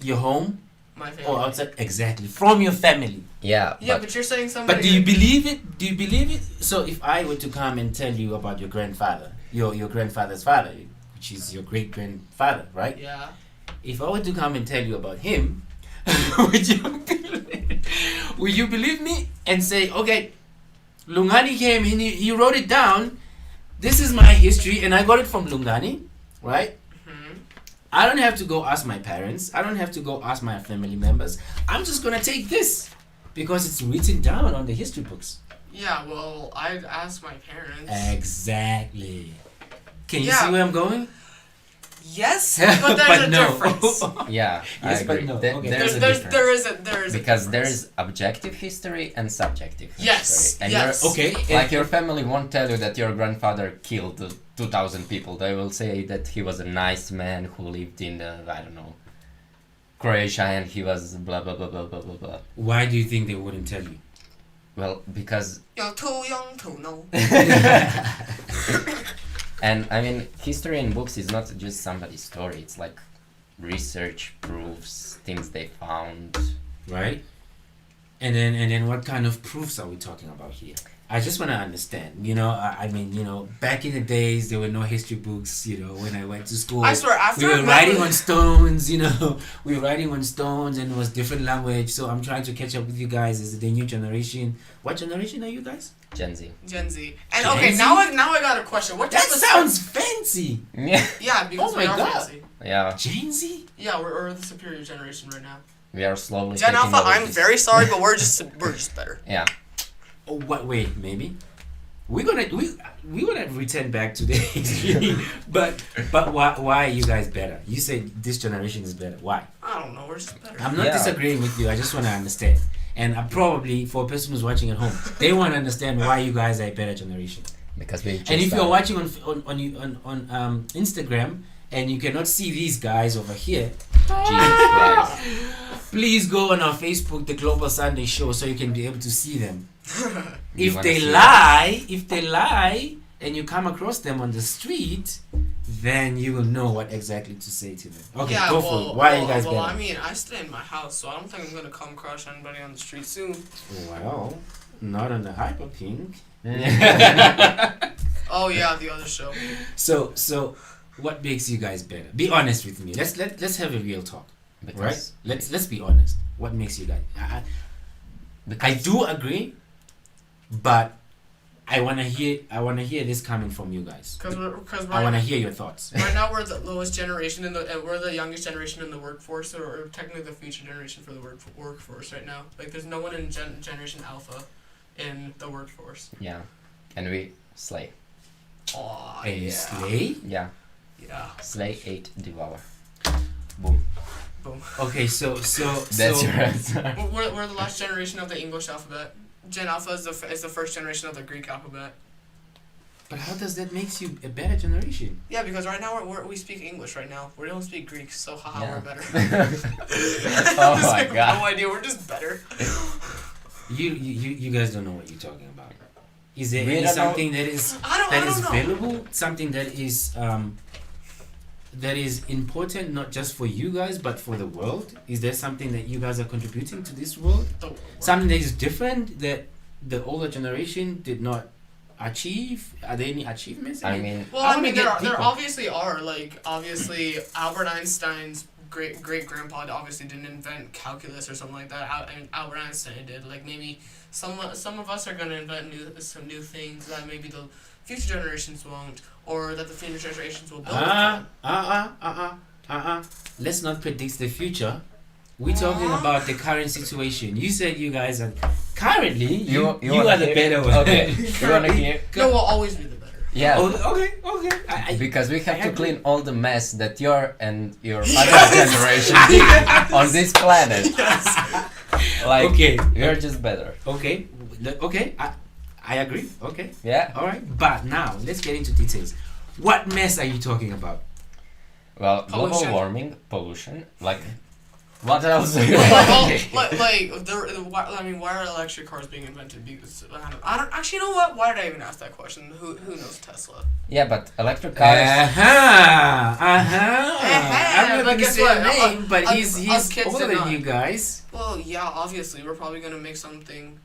your home? My family. Or outside? Exactly. From your family. Yeah. Yeah, but but you're saying somebody. But do you believe it? Do you believe it? So if I were to come and tell you about your grandfather, your grandfather's father, which is your great grandfather, right? Yeah. If I were to come and tell you about him, would you believe me and say, okay, Lungani came, he wrote it down. This is my history, and I got it from Lungani, right? Hmm. I don't have to go ask my parents. I don't have to go ask my family members. I'm just gonna take this because it's written down on the history books. Yeah. Well, I'd ask my parents. Exactly. Can you Yeah. see where I'm going? Yes, but there's a difference. yeah, Yes, I but agree. no. There- Okay. There's a There difference. is a Because there difference. is objective history and subjective Yes, history. And yes. Okay. like your family won't tell you that your grandfather killed 2,000 people. They will say that he was a nice man who lived in I don't know, Croatia, and he was blah blah blah blah blah blah blah. Why do you think they wouldn't tell you? Well, because You're too young to know. and I mean history in books is not just somebody's story. It's like research proofs, things they found. Right? And then what kind of proofs are we talking about here? I just want to understand. You know, I mean, you know, back in the days there were no history books. You know, when I went to school, I swear, after we I were met writing with- on stones. You know, we were writing on stones, and it was different language. So I'm trying to catch up with you guys as the new generation. What generation are you guys? Gen Z. Gen Z. And Gen okay, Z? now I got a question. What That type of sounds fancy. Yeah. Yeah, because Oh we my are God. fancy. Yeah. Gen Z. Yeah, we're the superior generation right now. We are slowly. Gen taking Alpha, over I'm this- very sorry, but we're just better. Yeah. Oh, what? Wait, maybe. We gonna return back to the history, but why are you guys better? You said this generation is better. Why? I don't know, we're just better. I'm not Yeah. disagreeing with you. I just want to understand. And probably for a person who's watching at home, they want to understand why you guys are a better generation. Because we. And if you're watching on Instagram and you cannot see these guys over here, Jesus Christ. please go on our Facebook, The Global Sunday Show, so you can be able to see them. You If wanna they see lie, and you come across them on the street, then you will know what exactly to say to them. Okay, yeah, go well, for it. Why are you guys well, better? I mean, I stay in my house, so I don't think I'm gonna come across anybody on the street soon. Well, not on the Hyperpink. Oh yeah, the other show. So, what makes you guys better? Be honest with me. Let's have a real talk, Because, right? Let's be honest. What makes you guys? I because do agree, but I wanna hear this coming from you guys. Because I wanna hear your thoughts. right now we're the lowest generation we're the youngest generation in the workforce, or technically the future generation for the workforce right now. Like there's no one in Generation Alpha in the workforce. yeah, and we slay. Oh And you yeah. slay. Yeah, Yeah. slay, ate, devour. Boom. Boom. Okay, so That's your answer. We're the last generation of the English alphabet. Gen Alpha is the first generation of the Greek alphabet. But how does that make you a better generation? Yeah, because right now we speak English right now. We don't speak Greek, so haha, Yeah. we're better. Oh Just my have God. No idea, we're just better. You guys don't know what you're talking about. Is there We any don't know. something that is I don't know. valuable? Something that is important not just for you guys but for the world? Is there something that you guys are contributing to this world? Something that is different that the older generation did not achieve? Are there any achievements? I mean, Well, I I wanna mean, get there deeper. obviously are. Like, obviously, Albert Einstein's great grandpa obviously didn't invent calculus or something like that. Albert Einstein did. Like maybe some of us are gonna invent some new things that maybe the future generations won't, or that the future generations will build. Let's not predict the future. We're talking about the current situation. You said you guys are currently you are the better one. Okay, you wanna hear? No, we'll always be the better. Yeah. Okay. Because we have to clean all the mess that your and your father's generation did on this planet. Like, Okay. we're just better. Okay. I agree. Okay. Yeah. All right. But now let's get into details. What mess are you talking about? Well, global Pollution. warming, pollution, like, what else? Like, why are electric cars being invented? Because I don't actually, you know what? Why did I even ask that question? Who knows Tesla? Yeah, but electric cars. I'm not But gonna guess say what? a name, but Us he's kids older did than not. you guys. Well, yeah, obviously we're probably gonna make something.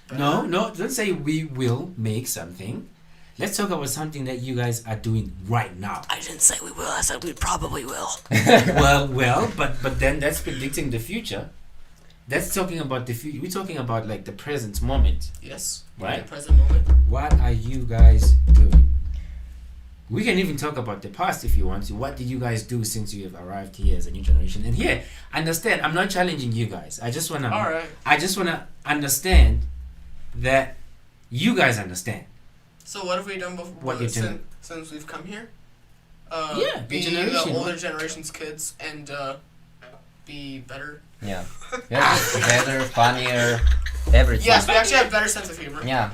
better. No, don't say we will make something. Let's talk about something that you guys are doing right now. I didn't say we will. I said we probably will. well, but then that's predicting the future. That's talking about the future. We're talking about like the present moment. Yes. Right. In the present moment. What are you guys doing? We can even talk about the past if you want to. What did you guys do since you have arrived here as a new generation? And here, understand, I'm not challenging you guys. I just wanna understand that you guys understand. So what have we done before? What you doing? Since we've come here? Yeah, be generation. the older generation's kids and be better. Yeah. Yeah, just better, funnier, everything. Yes, we actually have better sense of humor. Yeah.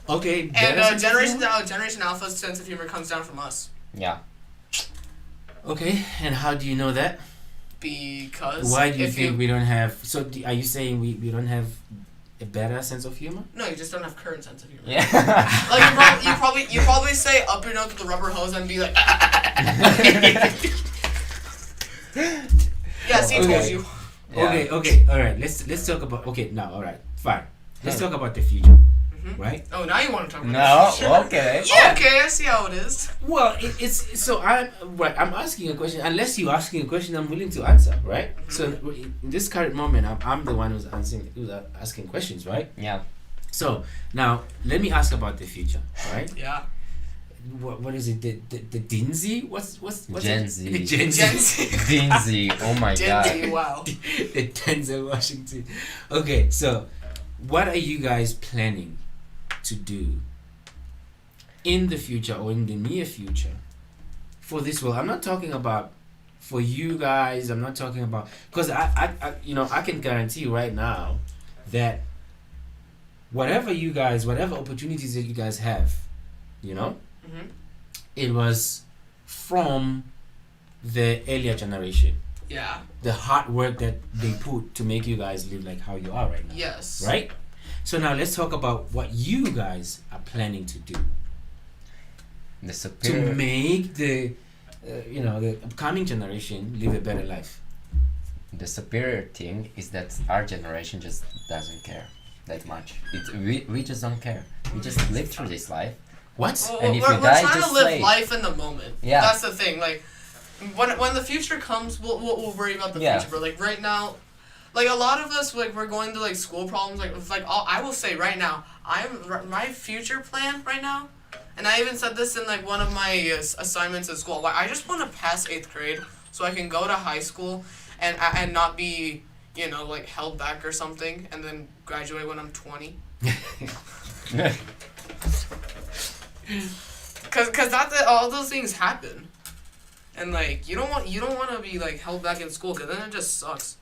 And Okay. better sense of humor? Generation Alpha's sense of humor comes down from us. Yeah. Okay, and how do you know that? Because Why do you think we don't have? So are you saying we don't have a better sense of humor? No, you just don't have current sense of humor. Yeah. Like you probably say up your nose with the rubber hose and be like. Yeah, see, Okay. told you. Yeah. Okay. All right. Let's talk about. Okay, now, all right, fine. Let's talk about the future, right? Oh, now you want to talk about No. the future. Okay. Yeah, okay, I see how it is. Well, it's so I'm asking a question. Unless you're asking a question, I'm willing to answer, right? So in this current moment, I'm the one who's asking questions, right? Yeah. So now let me ask about the future, right? Yeah. What is it? The Dinzy? What's Gen it? Z. The Gen Z. Gen Z. Dinzy. Oh my Gen god. Z, wow. The Denzel Washington. Okay, so what are you guys planning to do in the future or in the near future for this world? I'm not talking about for you guys. I'm not talking about because I I can guarantee right now that whatever opportunities that you guys have, it was from the earlier generation. Yeah. The hard work that they put to make you guys live like how you are right now. Yes. Right? So now let's talk about what you guys are planning to do The to superior. make the the upcoming generation live a better life. The superior thing is that our generation just doesn't care that much. We just don't care. We just live through this life. What? Well, And if we're you die, trying just to live slay. life in the moment. Yeah. That's the thing. Like, when the future comes, we'll worry about the Yeah. future. But like right now, like a lot of us, like we're going through like school problems. Like I will say right now, my future plan right now, and I even said this in like one of my assignments at school. Like, I just want to pass 8th grade so I can go to high school and not be like held back or something, and then graduate when I'm 20. Cause all those things happen, and like you don't want to be like held back in school, cause then it just sucks.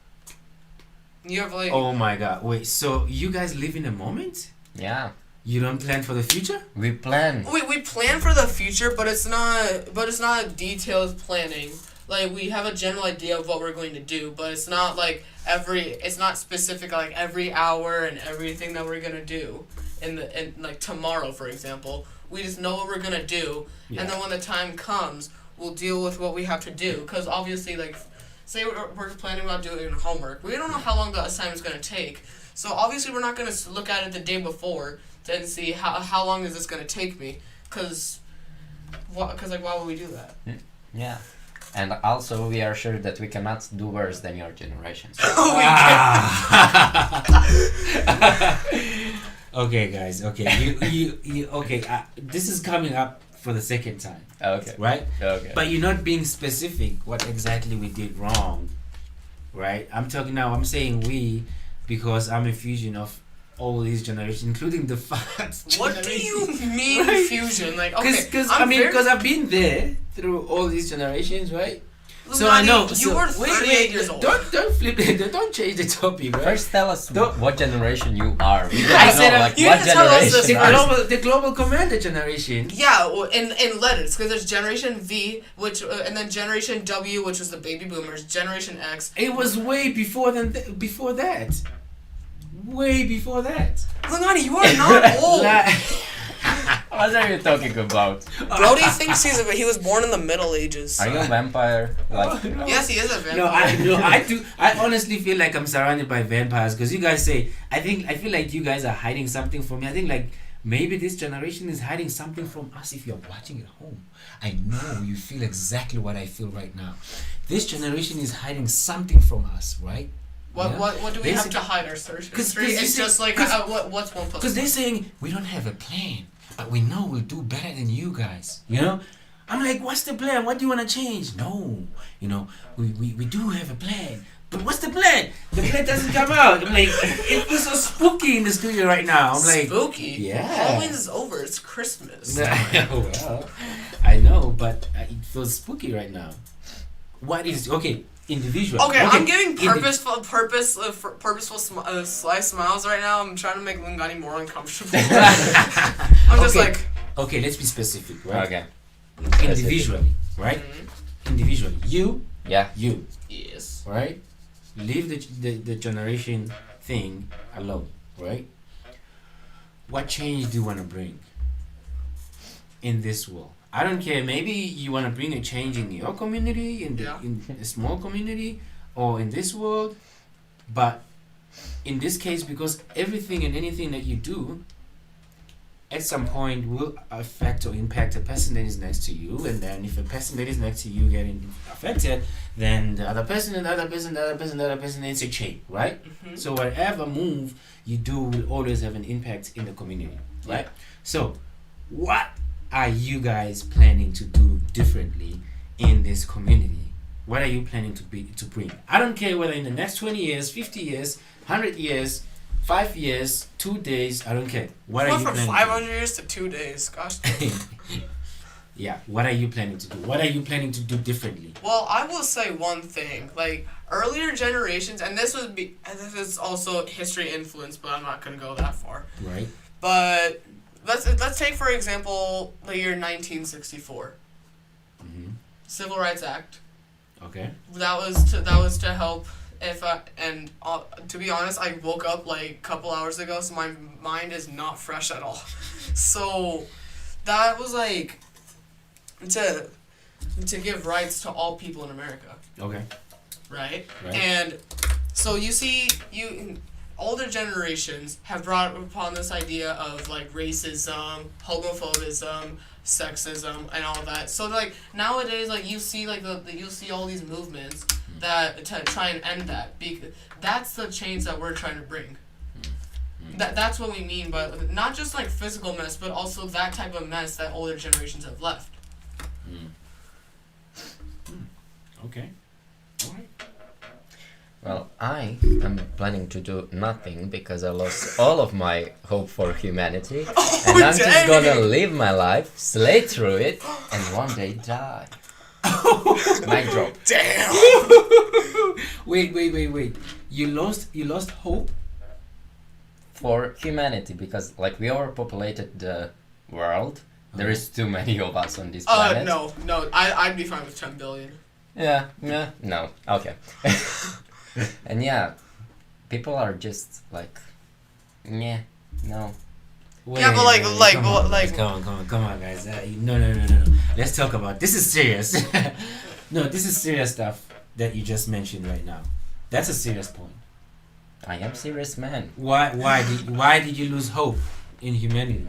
You have like Oh my god. Wait, so you guys live in a moment? Yeah. You don't plan for the future? We plan. we plan for the future, but it's not detailed planning. Like we have a general idea of what we're going to do, but it's not like it's not specific like every hour and everything that we're gonna do in like tomorrow, for example. We just know what we're gonna do, and then when the time comes, we'll deal with what we have to do. Because obviously, like, say we're planning about doing homework, we don't know how long the assignment's gonna take. So obviously, we're not gonna look at it the day before to see how long is this gonna take me. Cause why would we do that? Yeah. And also, we are sure that we cannot do worse than your generation. So, Okay, guys. Okay, you. Okay, this is coming up for the second time, okay. right? Okay. But you're not being specific what exactly we did wrong, right? I'm talking now. I'm saying we because I'm a fusion of all these generations, including the fact. What do you mean Right. fusion? Like, okay, Because I'm very- because I've been there through all these generations, right? So I Lugani, know. You so, were wait, 38 years old. Don't flip it. Don't change the topic, right? First, tell us Don't- what generation you are. We don't I know, said, like, you what need to tell us generation this the are first. global commander generation. Yeah, well, in letters, because there's Generation V, which and then Generation W, which was the baby boomers. Generation X. It was way before before that. Way before that. Lugani, you are not old. What are you talking about? Brody thinks he was born in the Middle Ages. Are you a vampire? Like, Yes, he is a vampire. No, I do. I honestly feel like I'm surrounded by vampires because you guys say. I feel like you guys are hiding something from me. I think like maybe this generation is hiding something from us. If you're watching at home, I know you feel exactly what I feel right now. This generation is hiding something from us, right? What Yeah. what do we have Basic- to hide our search Cause history? you It's see- just like cause- what's 1 plus Because 1? they're saying we don't have a plan, but we know we'll do better than you guys. You know, I'm like, what's the plan? What do you want to change? No, you know, we do have a plan, but what's the plan? The plan doesn't come out. I'm like, it was so spooky in the studio right now. I'm like, Spooky. yeah. Halloween is over. It's Christmas. well, I know, but it feels spooky right now. What is okay? Individual. Okay, I'm giving indi- purposeful sly smiles right now. I'm trying to make Lungani more uncomfortable. I'm just Okay. like, Okay, let's be specific, right? okay. Individually, right? Individually, you, Yeah. yes. right? Leave the generation thing alone, right? What change do you want to bring in this world? I don't care. Maybe you want to bring a change in your community, in a small community, or in this world. But in this case, because everything and anything that you do, at some point will affect or impact the person that is next to you, and then if a person that is next to you getting affected, then the other person, and the other person, the other person, the other person, it's a chain, right? Mm-hmm. So whatever move you do will always have an impact in the community, right? So what are you guys planning to do differently in this community? What are you planning to bring? I don't care whether in the next 20 years, 50 years, 100 years, 5 years, 2 days, I don't care. What are Went you from planning 500 years to 2 days. Gosh. to do? Yeah, what are you planning to do? What are you planning to do differently? Well, I will say one thing. Like earlier generations, and this is also history influence, but I'm not gonna go that far. Right? But let's take for example the year 1964, Mm-hmm. Civil Rights Act. Okay. That was to help. To be honest, I woke up like a couple hours ago, so my mind is not fresh at all. So that was like to give rights to all people in America, Okay. right? Right. And so you see, older generations have brought upon this idea of like racism, homophobism, sexism, and all that. So like nowadays, like you see like you'll see all these movements that to try and end that, because that's the change that we're trying to bring. That's what we mean by not just like physical mess, but also that type of mess that older generations have left. Okay. All right. Well, I am planning to do nothing because I lost all of my hope for humanity. And I'm just dang. gonna live my life, slay through it, and one day die. Mic drop. Damn. Wait. You lost hope? For humanity, because like we overpopulated the world. There is too many of us on this planet. No. I'd be fine with 10 billion. Yeah, no, okay. And yeah, people are just like, yeah, no. Yeah, but like, come on, like- come on, guys. No. Let's talk about this. Is serious. No, this is serious stuff that you just mentioned right now. That's a serious point. I am serious, man. Why did you lose hope in humanity?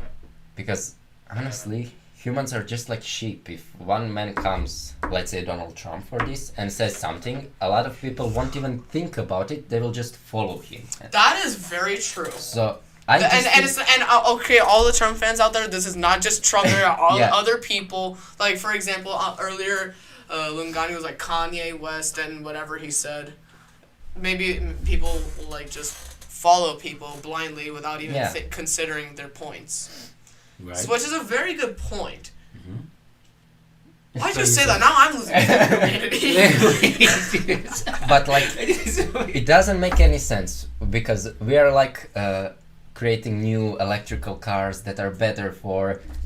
Because honestly, humans are just like sheep. If one man comes, let's say Donald Trump, for this and says something, a lot of people won't even think about it. They will just follow him. That is very true. So I just Okay, all the Trump fans out there, this is not just Trump. There are all Yeah. other people. Like, for example, earlier, Lungani was like Kanye West and whatever he said. Maybe people like just follow people blindly without even Yeah. considering their points. Right. So, which is a very good point. Mhm. Why So just you say that? Now I'm losing community. but like it doesn't make any sense because we are like creating new electrical cars that are better for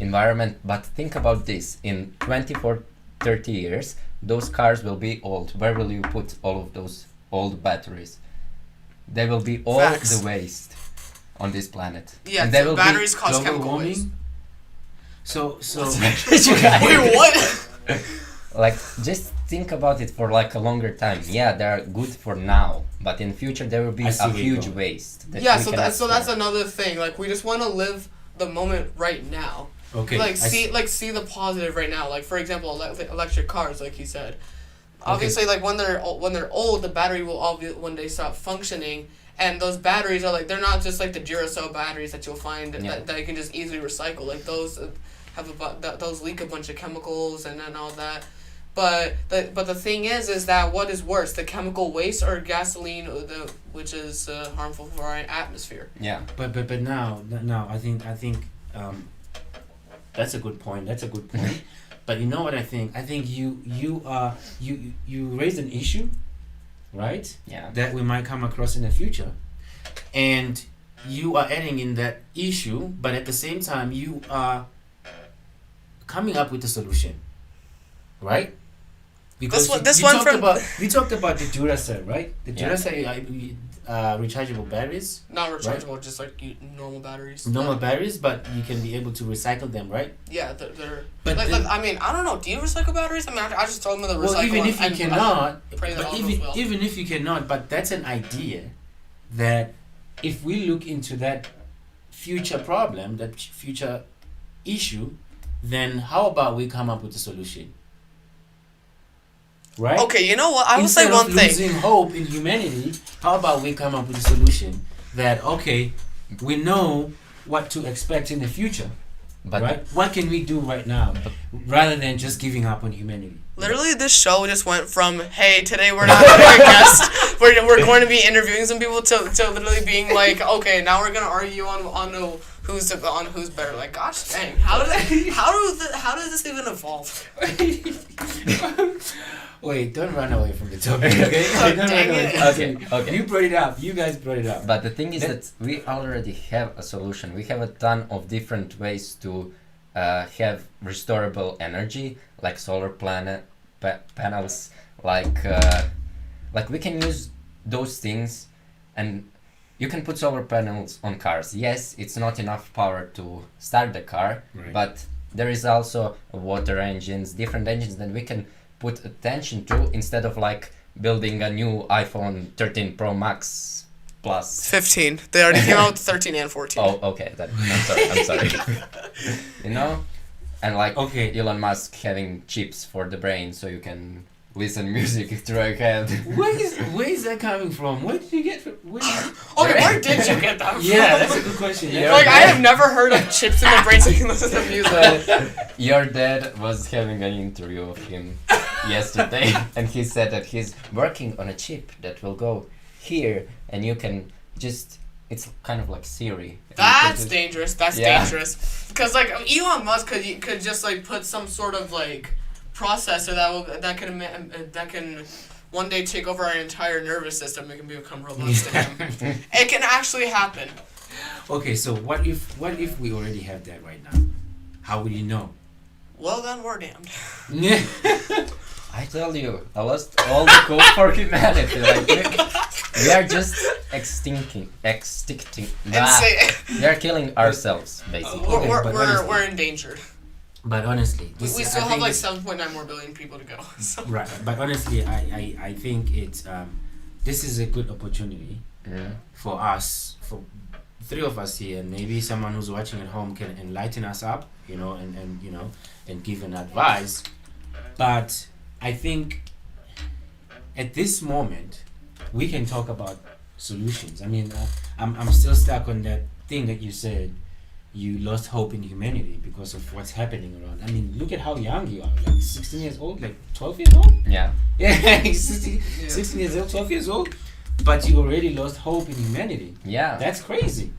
environment. But think about this: in 24, 30 years, those cars will be old. Where will you put all of those old batteries? They will be all Facts. the waste on this planet. Yeah, and they so will batteries cause Global chemical waste. warming. So Wait, what? like just think about it for like a longer time. Yeah, they are good for now, but in future there will be I see a where you're huge going. waste. That Yeah, we so cannot that's store. another thing. Like, we just want to live the moment right now. okay. Like, I see the positive right now. Like, for example, electric cars, like he said. Obviously, like when they're old, the battery will one day stop functioning. And those batteries are like, they're not just like the Duracell batteries that you'll find Yeah. that you can just easily recycle. Like, those have those leak a bunch of chemicals and all that. But the thing is that what is worse, the chemical waste or gasoline, which is harmful for our atmosphere? Yeah. But now I think that's a good point. That's a good point. But you know what I think? I think you raised an issue, right? Yeah. That we might come across in the future, and you are adding in that issue, but at the same time you are coming up with a solution, right? Because This one from- we talked about the Duracell, right? The Yeah. Duracell rechargeable batteries, Not rechargeable, just like normal batteries. normal batteries, but you can be able to recycle them, right? Yeah, they're But like, then- I mean, I don't know. Do you recycle batteries? I mean, I just throw them in the recycle. Well, even if you and cannot, pray that but all even goes well. even if you cannot, but that's an idea that if we look into that future problem, that future issue, then how about we come up with a solution? Right? Okay, you know what? I will Instead say one of thing. losing hope in humanity, how about we come up with a solution that okay, we know what to expect in the future, But right? What can we do right now, rather than just giving up on humanity? Literally, this show just went from, hey, today we're not having a guest, we're going to be interviewing some people, to literally being like, okay, now we're gonna argue on who's better. Like, gosh dang, how does this even evolve? Wait, don't run away from the topic, okay? Oh, Don't dang run away it. from the Okay, topic. okay. You brought it up. You guys brought it up. But the thing is that we already have a solution. We have a ton of different ways to have restorable energy, like solar panels, like we can use those things, and you can put solar panels on cars. Yes, it's not enough power to start the car, Right. but there is also water engines, different engines that we can put attention to instead of like building a new iPhone 13 Pro Max Plus. 15. They already came out with 13 and 14. Oh, okay. I'm sorry. You know, and like Okay. Elon Musk having chips for the brain, so you can listen music through your head. Where is that coming from? Where did you get from? Okay, where did you get that from? Yeah, that's a good question. Yeah. Like, I have never heard of chips in the brain so you can listen to music. So, your dad was having an interview of him yesterday, and he said that he's working on a chip that will go here, and you can just. It's kind of like Siri. That's dangerous. That's Yeah. dangerous. Because like Elon Musk could just like put some sort of like processor that can one day take over our entire nervous system. We can become robots to him. It can actually happen. Okay, so what if we already have that right now? How would you know? Well, then we're damned. I tell you, I lost all the hope for humanity. Like we are just extincting. And say, We are killing ourselves, basically. Okay, but honestly- we're endangered. But honestly, We this- still I have think like it's- 7.9 more billion people to go. So. right. But honestly, I think it's this is a good opportunity Yeah. for us, for three of us here, and maybe someone who's watching at home can enlighten us up, you know, and you know, and give an advice. But I think at this moment we can talk about solutions. I mean, I'm still stuck on that thing that you said. You lost hope in humanity because of what's happening around. I mean, look at how young you are. Like 16 years old, like 12 years old? Yeah. Yeah, 16 years old, 12 years old. But you already lost hope in humanity. Yeah. That's crazy.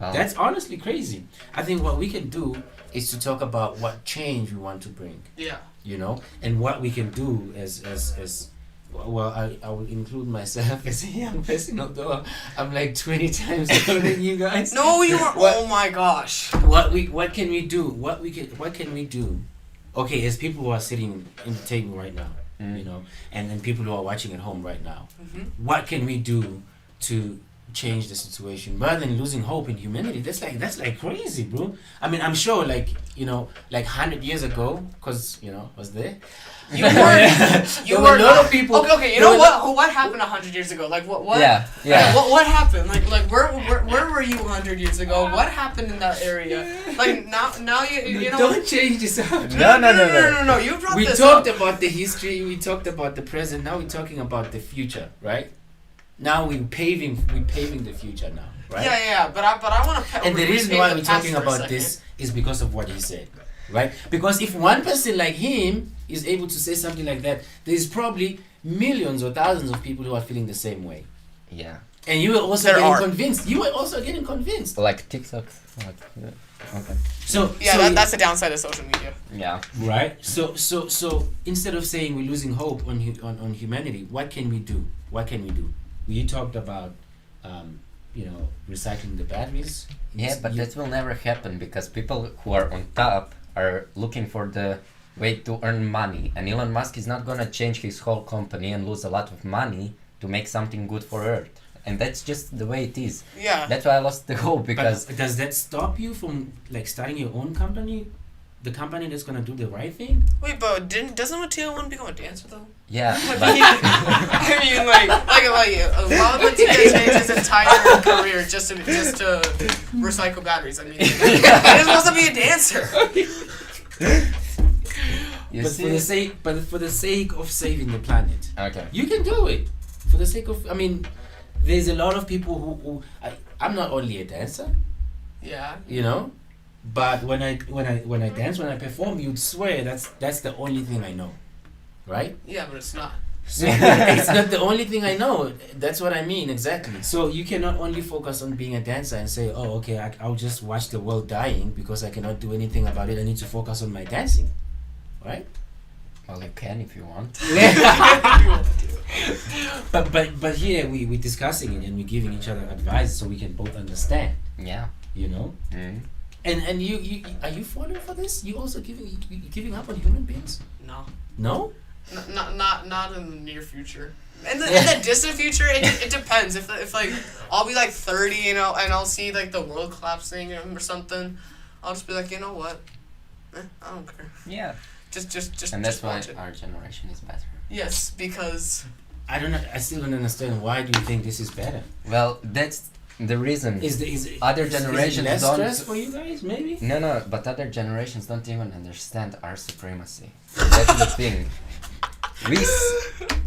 Well, That's honestly crazy. I think what we can do is to talk about what change we want to bring, Yeah. you know, and what we can do as well, I will include myself as a young person, although I'm like 20 times older than you guys. No, you are. What- Oh my gosh. What can we do? What can we do? Okay, as people who are sitting in the table right now, you know, and then people who are watching at home right now, what can we do to change the situation rather than losing hope in humanity? That's like crazy, bro. I mean, I'm sure, like, you know, like 100 years ago, because, you know, I was there. You were. You There were were a lot not- of people. Okay. You know what? What happened 100 years ago? Like what? Yeah, yeah. What happened? Like where were you 100 years ago? What happened in that area? Like now you know. Don't change this up. No. You brought We this talked up. about the history. We talked about the present. Now we're talking about the future, right? Now we're paving the future now, right? Yeah. But I want to. And the reason why we're talking about this is because of what he said, right? Because if one person like him is able to say something like that, there's probably millions or thousands of people who are feeling the same way. Yeah. And you were also There getting are. convinced. You were also getting convinced. Like TikTok. Like, yeah. Okay. So Yeah, so that's the downside of social media. Yeah. right. So instead of saying we're losing hope on humanity, what can we do? What can we do? You talked about, you know, recycling the batteries. Yeah, but You- that will never happen because people who are on top are looking for the way to earn money, and Elon Musk is not gonna change his whole company and lose a lot of money to make something good for Earth, and that's just the way it is. Yeah. That's why I lost the hope because But does that stop you from like starting your own company, the company that's gonna do the right thing? Wait, but doesn't Mateo want to become a dancer though? yeah, I but mean, like, why would Mateo change his entire career just to recycle batteries? I mean, he just wants to be a dancer. you But see, for the sake of saving the planet, okay, you can do it. For the sake of, I mean, there's a lot of people who I'm not only a dancer, Yeah. you know, but when I dance, when I perform, you'd swear that's the only thing I know, right? Yeah, but it's not. So it's not the only thing I know. That's what I mean exactly. So you cannot only focus on being a dancer and say, oh, okay, I'll just watch the world dying because I cannot do anything about it. I need to focus on my dancing, right? well, you can if you want. But here we're discussing it and we're giving each other advice so we can both understand, Yeah. you know. Mm. And you are you falling for this? You also giving up on human beings? No. No. Not in the near future. In the distant future, it depends. If like I'll be like 30, you know, and I'll see like the world collapsing or something, I'll just be like, you know what, I don't care. Yeah. Just And that's just why watch it. our generation is better. Yes, because I don't know. I still don't understand. Why do you think this is better? Well, that's the reason. Is Other is it generations less don't- stress for you guys? Maybe. No, but other generations don't even understand our supremacy. That's the thing.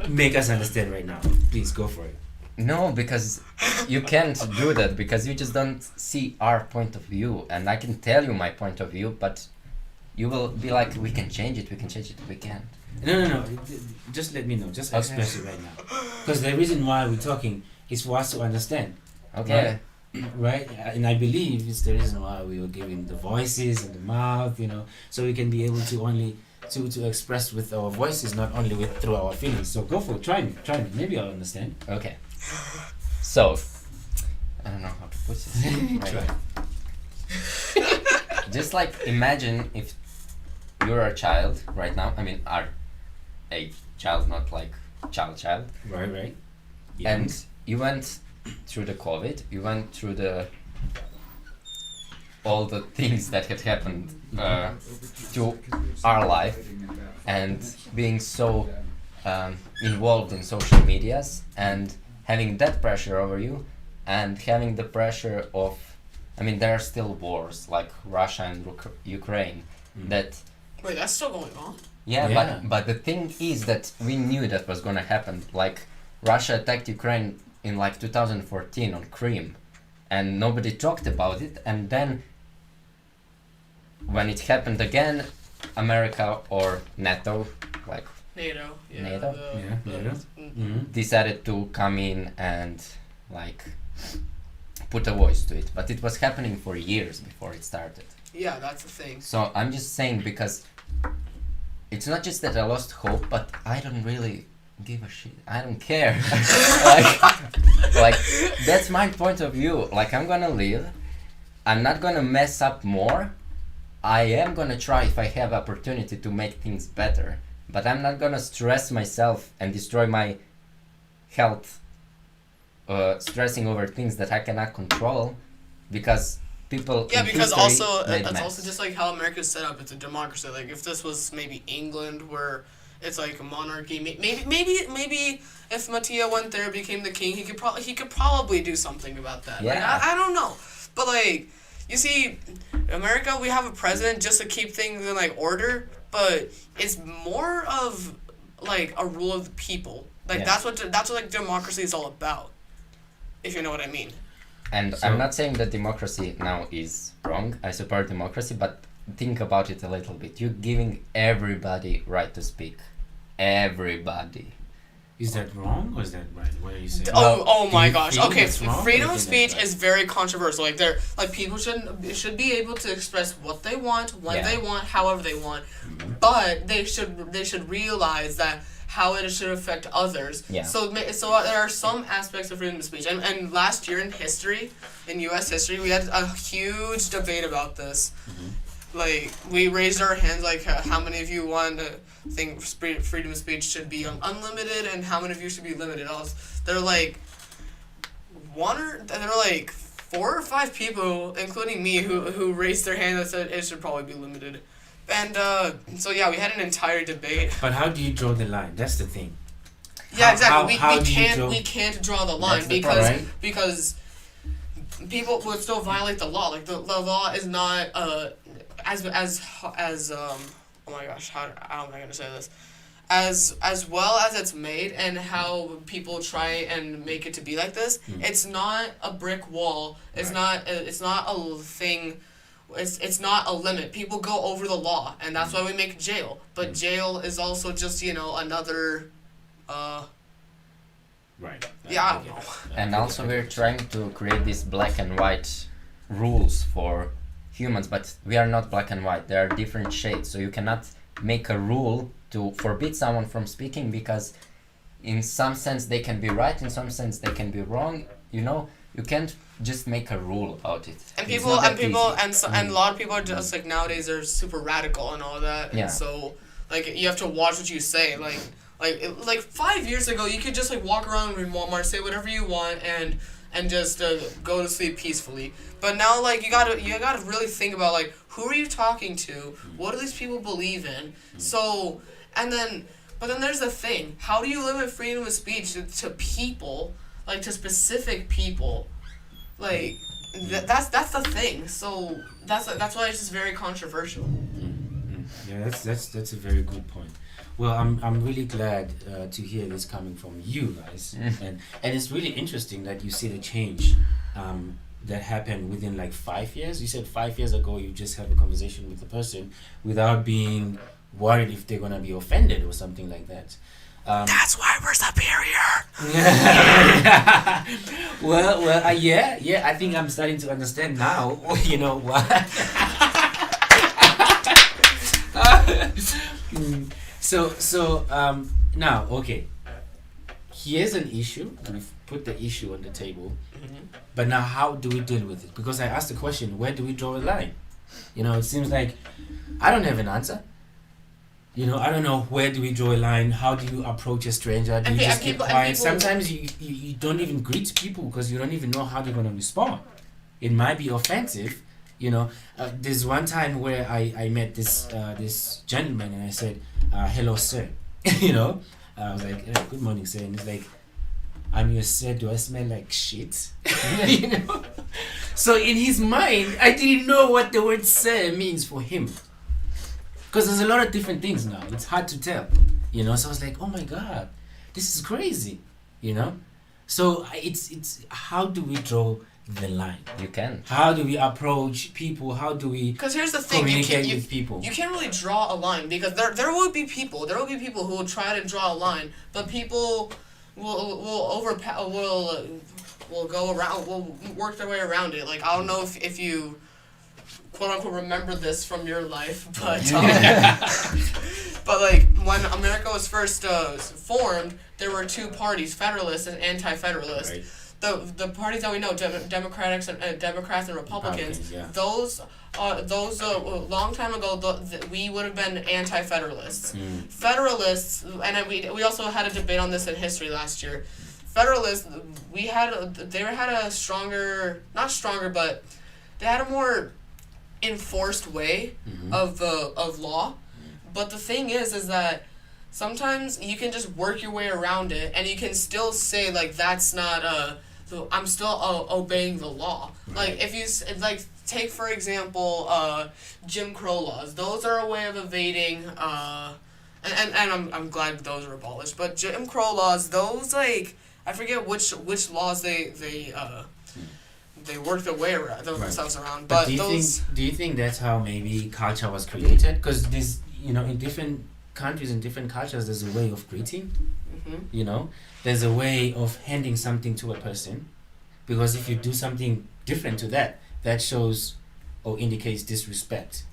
Make us understand right now. Please go for it. No, because you can't do that because you just don't see our point of view, and I can tell you my point of view, but you will be like, we can change it, we can't. No. Just let me know. Just express it right now. Because the reason why we're talking is for us to understand. Okay. Right? And I believe it's the reason why we were given the voices and the mouth, you know, so we can be able to only to express with our voices, not only with through our feelings. So go for it. Try me. Maybe I'll understand. Okay. So, I don't know how to put this. Try. Just like imagine if you're a child right now. I mean, a child, not like child. Right. And you went through the COVID. You went through all the things that had happened to our life, and being so involved in social medias and having that pressure over you, and having the pressure of I mean, there are still wars like Russia and Ukraine. That Wait, that's still going on? yeah, Yeah. but the thing is that we knew that was gonna happen. Like Russia attacked Ukraine in like 2014 on Crimea, and nobody talked about it. And then when it happened again, America or NATO like NATO. Yeah, NATO? NATO. Mm-hmm. decided to come in and like put a voice to it. But it was happening for years before it started. Yeah, that's the thing. So I'm just saying, because it's not just that I lost hope, but I don't really give a shit. I don't care. like that's my point of view. Like, I'm gonna live. I'm not gonna mess up more. I am gonna try, if I have opportunity, to make things better. But I'm not gonna stress myself and destroy my health, stressing over things that I cannot control, because people. Yeah, in because history also made it's mess. also just like how America's set up. It's a democracy. Like if this was maybe England, where it's like a monarchy, maybe if Mattia went there, became the king, he could probably do something about that. Like, Yeah. I don't know, but like you see, America, we have a president just to keep things in like order, but it's more of like a rule of the people. Like Yeah. that's what like democracy is all about. If you know what I mean. And So- I'm not saying that democracy now is wrong. I support democracy, but think about it a little bit. You're giving everybody right to speak. Everybody. Is that wrong or is that right? What are you saying? Oh do my you gosh. think Okay, that's wrong or freedom you of think speech that's is very controversial. Like people should be able to express what they want, when Yeah. they want, however they want. But they should realize that how it should affect others. Yeah. So there are some aspects of freedom of speech. And last year in history, in US history, we had a huge debate about this. Like, we raised our hands, like, how many of you want to think freedom of speech should be unlimited, and how many of you should be limited? They're like, there were like 4 or 5 people, including me, who raised their hand and said it should probably be limited. And, so yeah, we had an entire debate. But how do you draw the line? That's the thing. Yeah, exactly. how do you We can't draw the line That's the problem, because people would still violate the law. Like the law is not as oh my gosh, how am I gonna say this? As well as it's made and how people try and make it to be like this, it's not a brick wall. It's not a thing. It's not a limit. People go over the law, and that's why we make jail. But jail is also just another. Right. Yeah, I don't know. And also we're trying to create these black and white rules for humans, but we are not black and white. There are different shades, so you cannot make a rule to forbid someone from speaking, because in some sense they can be right, in some sense they can be wrong. You can't just make a rule about it. And It's people not and that people easy. and a lot of people are just like nowadays are super radical and all that. Yeah. And so like you have to watch what you say. Like 5 years ago, you could just like walk around in Walmart, say whatever you want, and just go to sleep peacefully. But now like you gotta really think about like who are you talking to? What do these people believe in? So but then there's the thing. How do you limit freedom of speech to people, like to specific people? Like that's the thing. So that's why it's just very controversial. Yeah, that's a very good point. Well, I'm really glad to hear this coming from you guys, and it's really interesting that you see the change that happened within like 5 years. You said 5 years ago you just have a conversation with the person without being worried if they're gonna be offended or something like that. That's why we're superior. Yeah. I think I'm starting to understand now. You know what? So now, okay. Here's an issue. We've put the issue on the table. But now, how do we deal with it? Because I asked the question, where do we draw the line? It seems like I don't have an answer. I don't know, where do we draw a line? How do you approach a stranger? Do you just keep quiet? Sometimes you don't even greet people because you don't even know how they're going to respond. It might be offensive. There's one time where I met this gentleman and I said, hello, sir. I was like, good morning, sir. And he's like, I'm your sir. Do I smell like shit? So in his mind, I didn't know what the word "sir" means for him. Because there's a lot of different things now. It's hard to tell, you know. So I was like, oh my god, this is crazy, you know. So it's how do we draw the line? You can. How do we approach people? How do we Because here's the thing, communicate with people? you can't really draw a line because there will be people who will try to draw a line, but people will go around, will work their way around it. Like I don't know if you quote unquote remember this from your life, but but like when America was first formed, there were two parties: Federalists and Anti-Federalists. Right. The parties that we know, Democrats and Republicans, yeah. those long time ago, we would have been Anti-Federalists. Federalists, and then we also had a debate on this in history last year. Federalists, they had a stronger, not stronger, but they had a more enforced way of law. But the thing is that sometimes you can just work your way around it, and you can still say like that's not I'm still obeying the law. Right. Like if you take for example Jim Crow laws. Those are a way of evading and I'm glad those are abolished. But Jim Crow laws, those like I forget which laws they work their way around themselves around. But do you think that's how maybe culture was created? Because there's in different countries and different cultures there's a way of greeting. There's a way of handing something to a person, because if you do something different to that shows or indicates disrespect.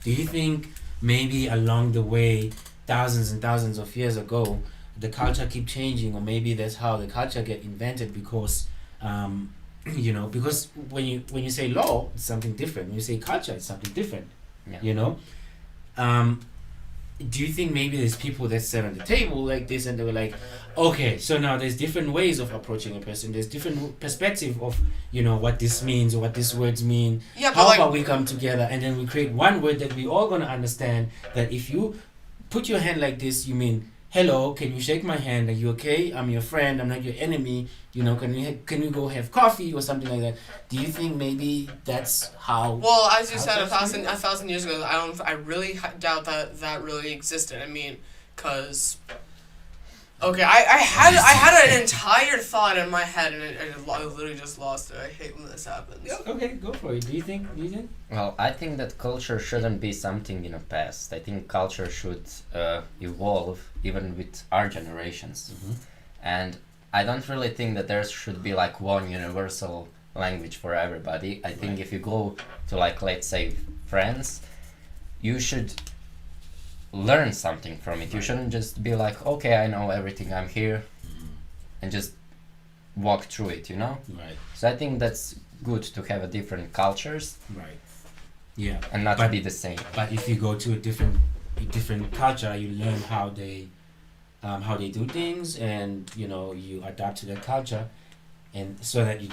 Do you think maybe along the way, thousands and thousands of years ago, the culture keep changing, or maybe that's how the culture get invented? Because because when you say law, it's something different. When you say culture, it's something different. Do you think maybe there's people that sat on the table like this and they were like, okay, so now there's different ways of approaching a person. There's different perspective of, what this means or what these words mean. Yeah, How about we come together and then we create one word that we all going to understand, that if you put your hand like this, you mean, hello, can you shake my hand? Are you okay? I'm your friend. I'm not your enemy. Can we go have coffee or something like that? Do you think maybe that's how? Well, as you said, a thousand years ago, I really doubt that really existed. I mean, cause. Okay, I had an entire thought in my head and I literally just lost it. I hate when this happens. Yeah, okay, go for it. Do you think? Well, I think that culture shouldn't be something in the past. I think culture should evolve even with our generations. And I don't really think that there should be like one universal language for everybody. I think if you go to like, let's say, France, you should learn something from it. You shouldn't just be like, okay, I know everything, I'm here, and just walk through it, Right. So I think that's good to have a different cultures. Right. Yeah. And not to be the same. But if you go to a different culture, you learn how they do things, and you adapt to their culture, and so that you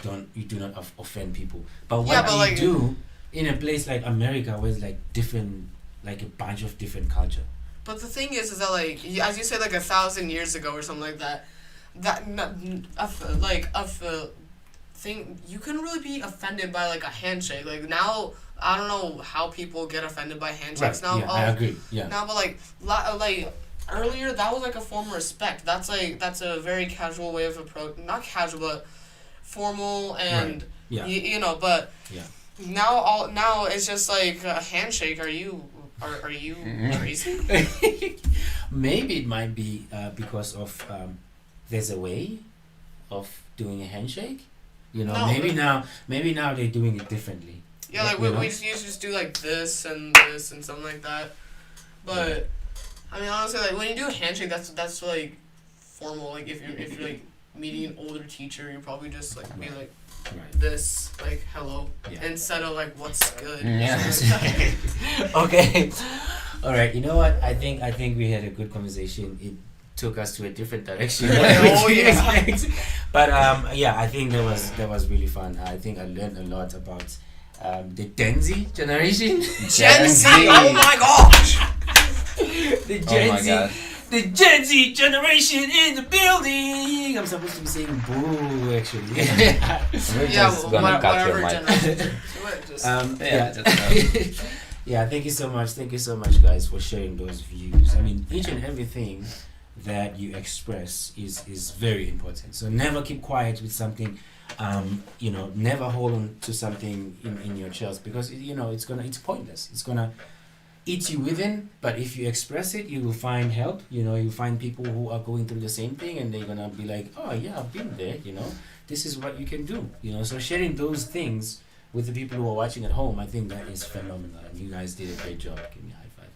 do not offend people. But what do you do in a place like America, where it's like different, like a bunch of different culture? But the thing is that like, as you said, like 1,000 years ago or something like that, thing, you couldn't really be offended by like a handshake. Like now, I don't know how people get offended by handshakes now. Yeah, I agree. Yeah. Now, but like earlier, that was like a form of respect. That's a very casual way of approach. Not casual, but formal and But now it's just like a handshake. Are you crazy? Maybe it might be because of there's a way of doing a handshake. Maybe now they're doing it differently. Yeah, like we just do like this and something like that. But I mean, honestly, like when you do a handshake, that's like formal. Like if you're like meeting an older teacher, you probably just like be like this, like hello, instead of like what's good. Yeah. Okay. All right. You know what? I think we had a good conversation. It took us to a different direction. But I think that was really fun. I think I learned a lot about the Gen Z generation. Gen Z. Oh my gosh. The The Gen Z generation in the building. I'm supposed to be saying boo, actually. We're just gonna cut your whatever mic. generation to it. Just, Yeah, just, Yeah, thank you so much. Thank you so much, guys, for sharing those views. I mean, each and everything that you express is very important. So never keep quiet with something. Never hold on to something in your chest, because it's pointless. It's gonna eat you within. But if you express it, you will find help. You'll find people who are going through the same thing, and they're gonna be like, oh yeah, I've been there. This is what you can do. So sharing those things with the people who are watching at home, I think that is phenomenal, and you guys did a great job. Give me a high five,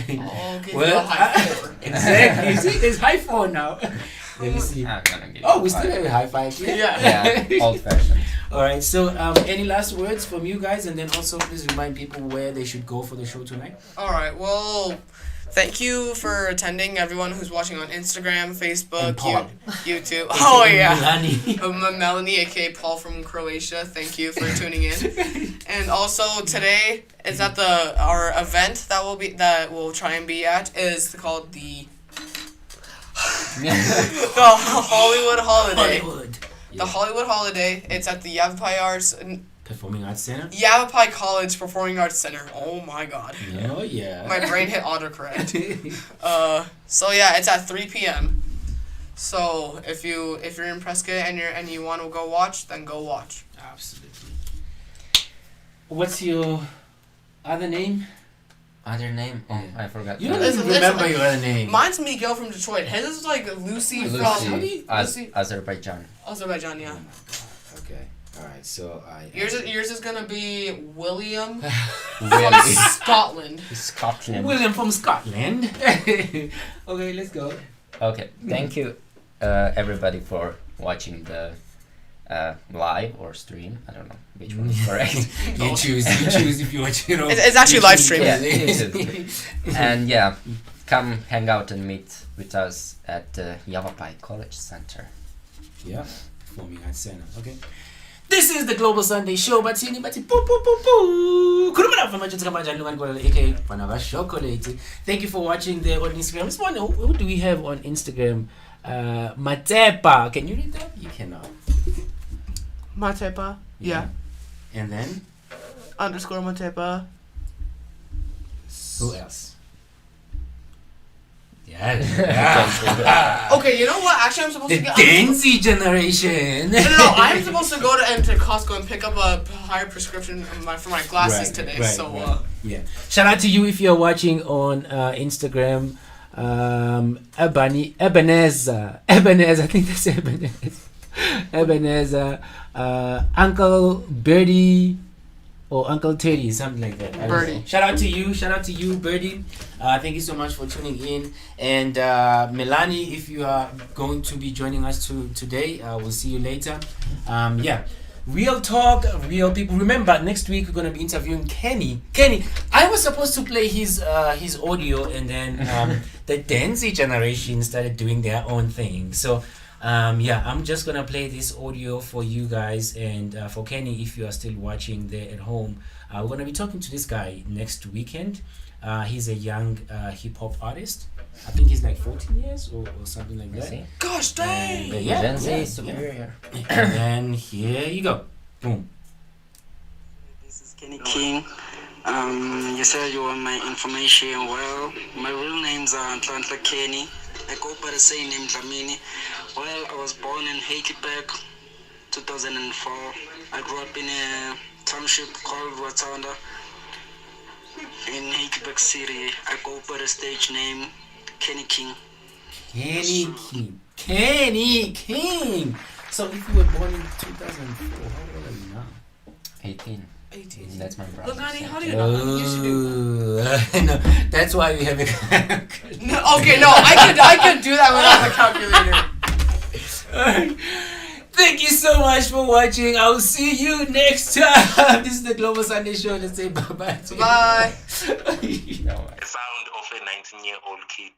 man. oh, okay. Well, high four. Exactly. See, there's high four now. Let me see. I'm gonna give Oh, you we a still five. have a high five. Yeah, old fashioned. All right. So, any last words from you guys, and then also please remind people where they should go for the show tonight. All right. Well, thank you for attending, everyone who's watching on Instagram, Facebook, And Paul. YouTube. Oh yeah. Milani. Melanie, aka Paul from Croatia. Thank you for tuning in. And also today is at our event that we'll try and be at is called the Hollywood Holiday. Hollywood. The Hollywood Holiday. It's at the Yavapai Performing Arts Center. Yavapai College Performing Arts Center. Oh my God. Oh yeah. My brain hit autocorrect. So yeah, it's at 3 p.m. So if you're in Prescott and you want to go watch, then go watch. Absolutely. What's your other name? Other name? Oh, I forgot. You don't Listen, even remember listen. your other name. Mine's Miguel from Detroit. His is like Lucy from Lucy, Lucy, Azerbaijan. Azerbaijan. Yeah. Okay. All right. So Yours is gonna be William from William. Scotland. Scotland. William from Scotland. Okay, let's go. Okay, thank you, everybody, for watching the live or stream. I don't know which one is correct. You choose if you watch it. It's actually live stream. Yeah, YouTube. And yeah, come hang out and meet with us at Yavapai College Center. Yeah, Performing Arts Center. Okay. This is the Global Sunday Show. Batsini bati poo poo poo poo. Kurumana from Manchester Kamajan Lungan Kuala aka Panaga Chocolate. Thank you for watching there on Instagram. This one, who do we have on Instagram? Matepa. Can you read that? You cannot. Matepa. Yeah. And then Underscore Matepa. who else? Yeah. Okay, you know what? Actually, I'm supposed The to get. Gen Z generation. No, I'm supposed to go to Costco and pick up a higher prescription for my glasses today. So, yeah. Shout out to you if you're watching on Instagram. Ebenezer. I think that's Ebenezer. Uncle Birdie or Uncle Teddy, something like that. I don't Birdie. know. Shout out to you, Birdie. Thank you so much for tuning in. And Melanie, if you are going to be joining us today, we'll see you later. Yeah. Real talk, real people. Remember, next week we're gonna be interviewing Kenny. I was supposed to play his audio, and then the Gen Z generation started doing their own thing. So yeah, I'm just gonna play this audio for you guys, and for Kenny, if you are still watching there at home, we're gonna be talking to this guy next weekend. He's a young hip hop artist. I think he's like 14 years or something like that. gosh dang! And, yeah, Gen Z yeah, is superior. And then here you go. Boom. This is Kenny King. You said you want my information. Well, my real name's Nhlanhla Kenny. I go by the same name, Dlamini. Well, I was born in Heidelberg, 2004. I grew up in a township called Rwatanda in Heidelberg City. I go by the stage name Kenny King. Kenny King. So if you were born in 2004, how old are you now? 18. 18. That's my brother. Look, honey, how do you know? You should do. No, that's why we have a No, okay, no, I could do that without the calculator. Alright. Thank you so much for watching. I'll see you next time. This is the Global Sunday Show. Let's say bye-bye. Bye. No way. Sound of a 19-year-old kid.